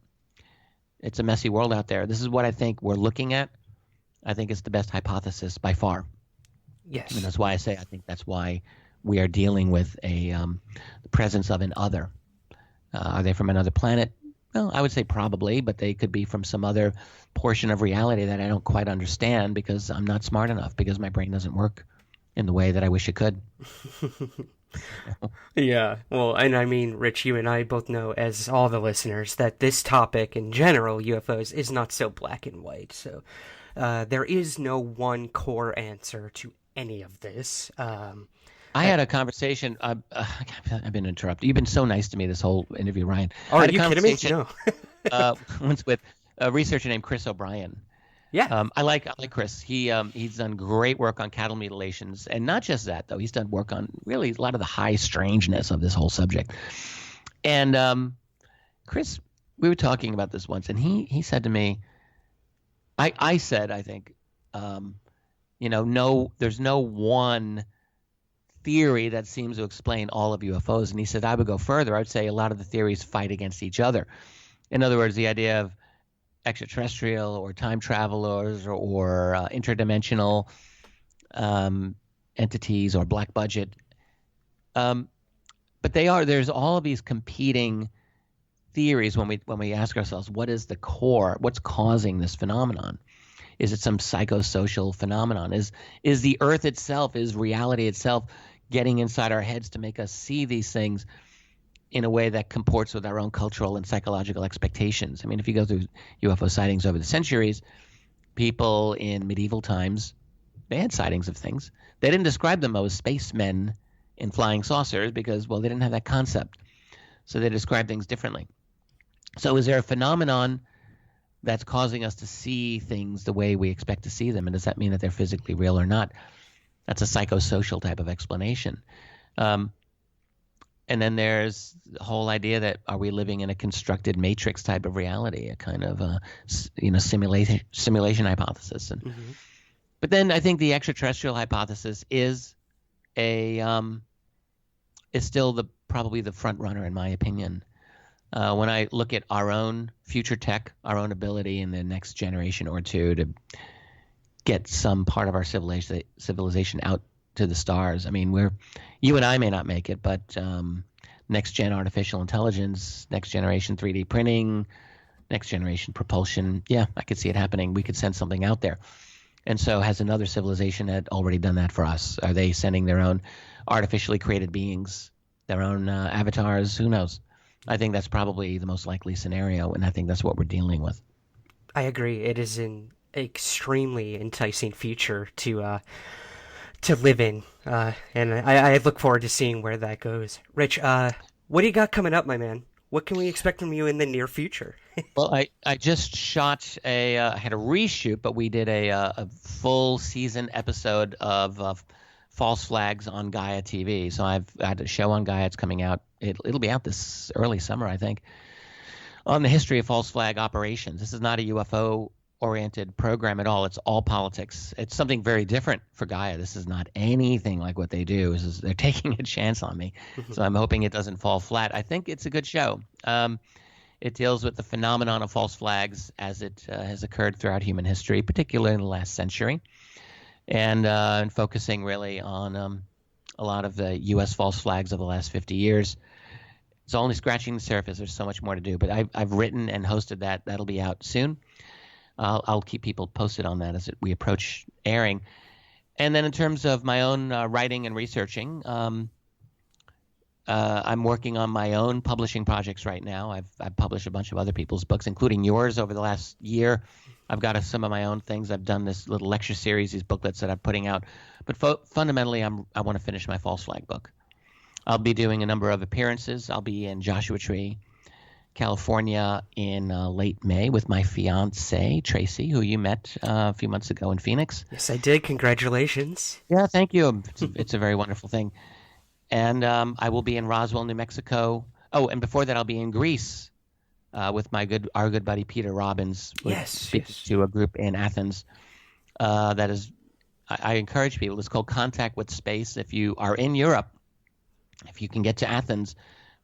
it's a messy world out there. This is what I think we're looking at. I think it's the best hypothesis by far. Yes. And that's why I say I think that's why we are dealing with the presence of an other. Are they from another planet? Well, I would say probably, but they could be from some other portion of reality that I don't quite understand because I'm not smart enough, because my brain doesn't work in the way that I wish it could. Yeah, well, and I mean, Rich, you and I both know, as all the listeners, that this topic in general, UFOs, is not so black and white. So there is no one core answer to any of this. I had a conversation. I've been interrupted. You've been so nice to me this whole interview, Ryan. Oh, are you kidding me? No. Once with a researcher named Chris O'Brien. Yeah. I like Chris. He's done great work on cattle mutilations, and not just that though. He's done work on really a lot of the high strangeness of this whole subject. And Chris, we were talking about this once, and he said to me, I said, I think, no, there's no one theory that seems to explain all of UFOs. And he said, I would go further. I'd say a lot of the theories fight against each other. In other words, the idea of extraterrestrial or time travelers or interdimensional entities or black budget. But there's all of these competing theories when we ask ourselves, what is the core? What's causing this phenomenon? Is it some psychosocial phenomenon? Is the earth itself, is reality itself getting inside our heads to make us see these things in a way that comports with our own cultural and psychological expectations? I mean, if you go through UFO sightings over the centuries, people in medieval times, they had sightings of things. They didn't describe them as spacemen in flying saucers because, well, they didn't have that concept. So they described things differently. So is there a phenomenon that's causing us to see things the way we expect to see them? And does that mean that they're physically real or not? That's a psychosocial type of explanation. And then there's the whole idea that, are we living in a constructed matrix type of reality, a kind of simulation hypothesis? And but then I think the extraterrestrial hypothesis is still probably the front runner in my opinion. When I look at our own future tech, our own ability in the next generation or two to get some part of our civilization out to the stars. I mean, you and I may not make it, but next gen artificial intelligence, next generation 3D printing, next generation propulsion. Yeah, I could see it happening. We could send something out there. And so has another civilization had already done that for us? Are they sending their own artificially created beings, their own avatars? Who knows? I think that's probably the most likely scenario, and I think that's what we're dealing with. I agree. It is an extremely enticing future to live in, and I look forward to seeing where that goes. Rich, what do you got coming up, my man? What can we expect from you in the near future? Well, I just shot I had a reshoot, but we did a full season episode of False Flags on Gaia TV. So I had a show on Gaia. It's coming out. It'll be out this early summer, I think, on the history of false flag operations. This is not a UFO oriented program at all. It's all politics. It's something very different for Gaia. This is not anything like what they do. They're taking a chance on me. So I'm hoping it doesn't fall flat. I think it's a good show. It deals with the phenomenon of false flags as it has occurred throughout human history, particularly in the last century, and focusing really on a lot of the U.S. false flags of the last 50 years. It's only scratching the surface. There's so much more to do. But I've written and hosted that. That'll be out soon. I'll keep people posted on that as we approach airing. And then in terms of my own writing and researching, I'm working on my own publishing projects right now. I've published a bunch of other people's books, including yours over the last year. I've got some of my own things. I've done this little lecture series, these booklets that I'm putting out. But fundamentally, I want to finish my false flag book. I'll be doing a number of appearances. I'll be in Joshua Tree, California in late May with my fiancée, Tracy, who you met a few months ago in Phoenix. Yes, I did. Congratulations. Yeah, thank you. It's a very wonderful thing. And I will be in Roswell, New Mexico. Oh, and before that, I'll be in Greece with our good buddy Peter Robbins. Yes. To a group in Athens. That is, I encourage people. It's called Contact with Space. If you are in Europe, if you can get to Athens,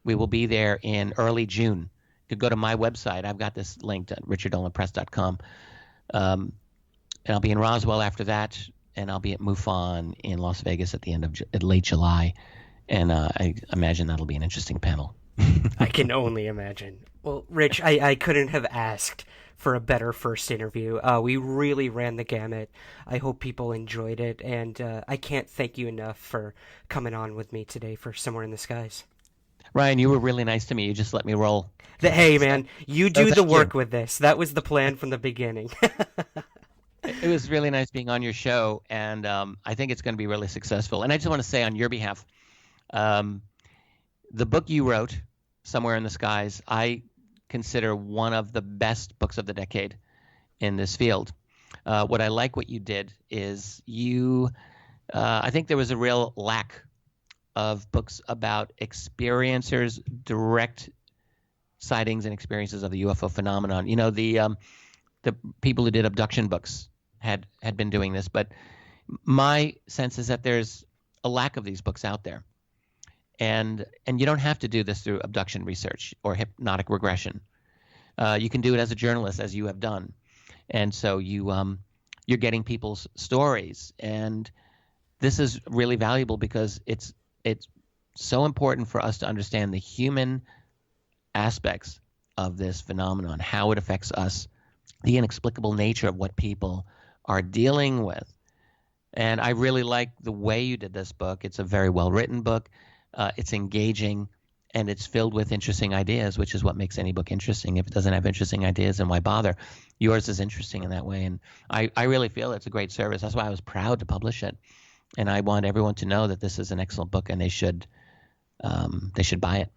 we will be there in early June. You could go to my website. I've got this linked at richarddolanpress.com. And I'll be in Roswell after that, and I'll be at MUFON in Las Vegas at the end of late July. And I imagine that'll be an interesting panel. I can only imagine. Well, Rich, I couldn't have asked for a better first interview. We really ran the gamut. I hope people enjoyed it, and I can't thank you enough for coming on with me today for Somewhere in the Skies. Ryan, you were really nice to me. You just let me roll. Hey, man, you do the work with this. That was the plan from the beginning. It was really nice being on your show, and I think it's going to be really successful. And I just want to say on your behalf, the book you wrote, Somewhere in the Skies, I consider one of the best books of the decade in this field. What I like what you did is I think there was a real lack of books about experiencers, direct sightings and experiences of the UFO phenomenon. You know, the people who did abduction books had been doing this, but my sense is that there's a lack of these books out there. And you don't have to do this through abduction research or hypnotic regression. You can do it as a journalist, as you have done. And so you're getting people's stories. And this is really valuable because it's so important for us to understand the human aspects of this phenomenon, how it affects us, the inexplicable nature of what people are dealing with. And I really like the way you did this book. It's a very well-written book. It's engaging, and it's filled with interesting ideas, which is what makes any book interesting. If it doesn't have interesting ideas, then why bother? Yours is interesting in that way, and I really feel it's a great service. That's why I was proud to publish it, and I want everyone to know that this is an excellent book, and they should buy it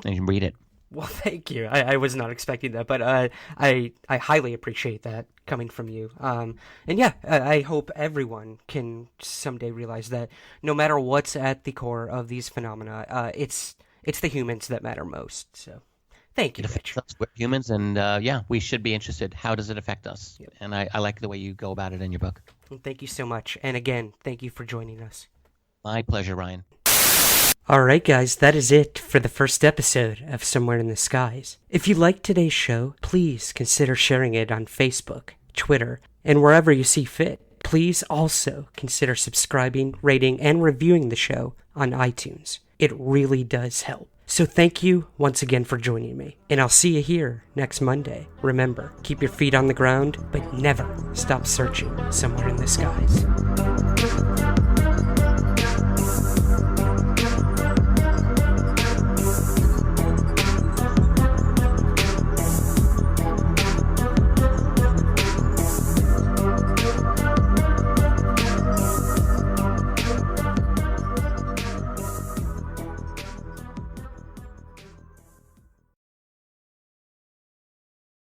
and read it. Well, thank you. I was not expecting that, but I highly appreciate that coming from you. And yeah, I hope everyone can someday realize that no matter what's at the core of these phenomena, it's the humans that matter most. So thank you, Rich. We're humans, and yeah, we should be interested. How does it affect us? Yep. And I like the way you go about it in your book. Well, thank you so much. And again, thank you for joining us. My pleasure, Ryan. Alright guys, that is it for the first episode of Somewhere in the Skies. If you liked today's show, please consider sharing it on Facebook, Twitter, and wherever you see fit. Please also consider subscribing, rating, and reviewing the show on iTunes. It really does help. So thank you once again for joining me, and I'll see you here next Monday. Remember, keep your feet on the ground, but never stop searching somewhere in the skies.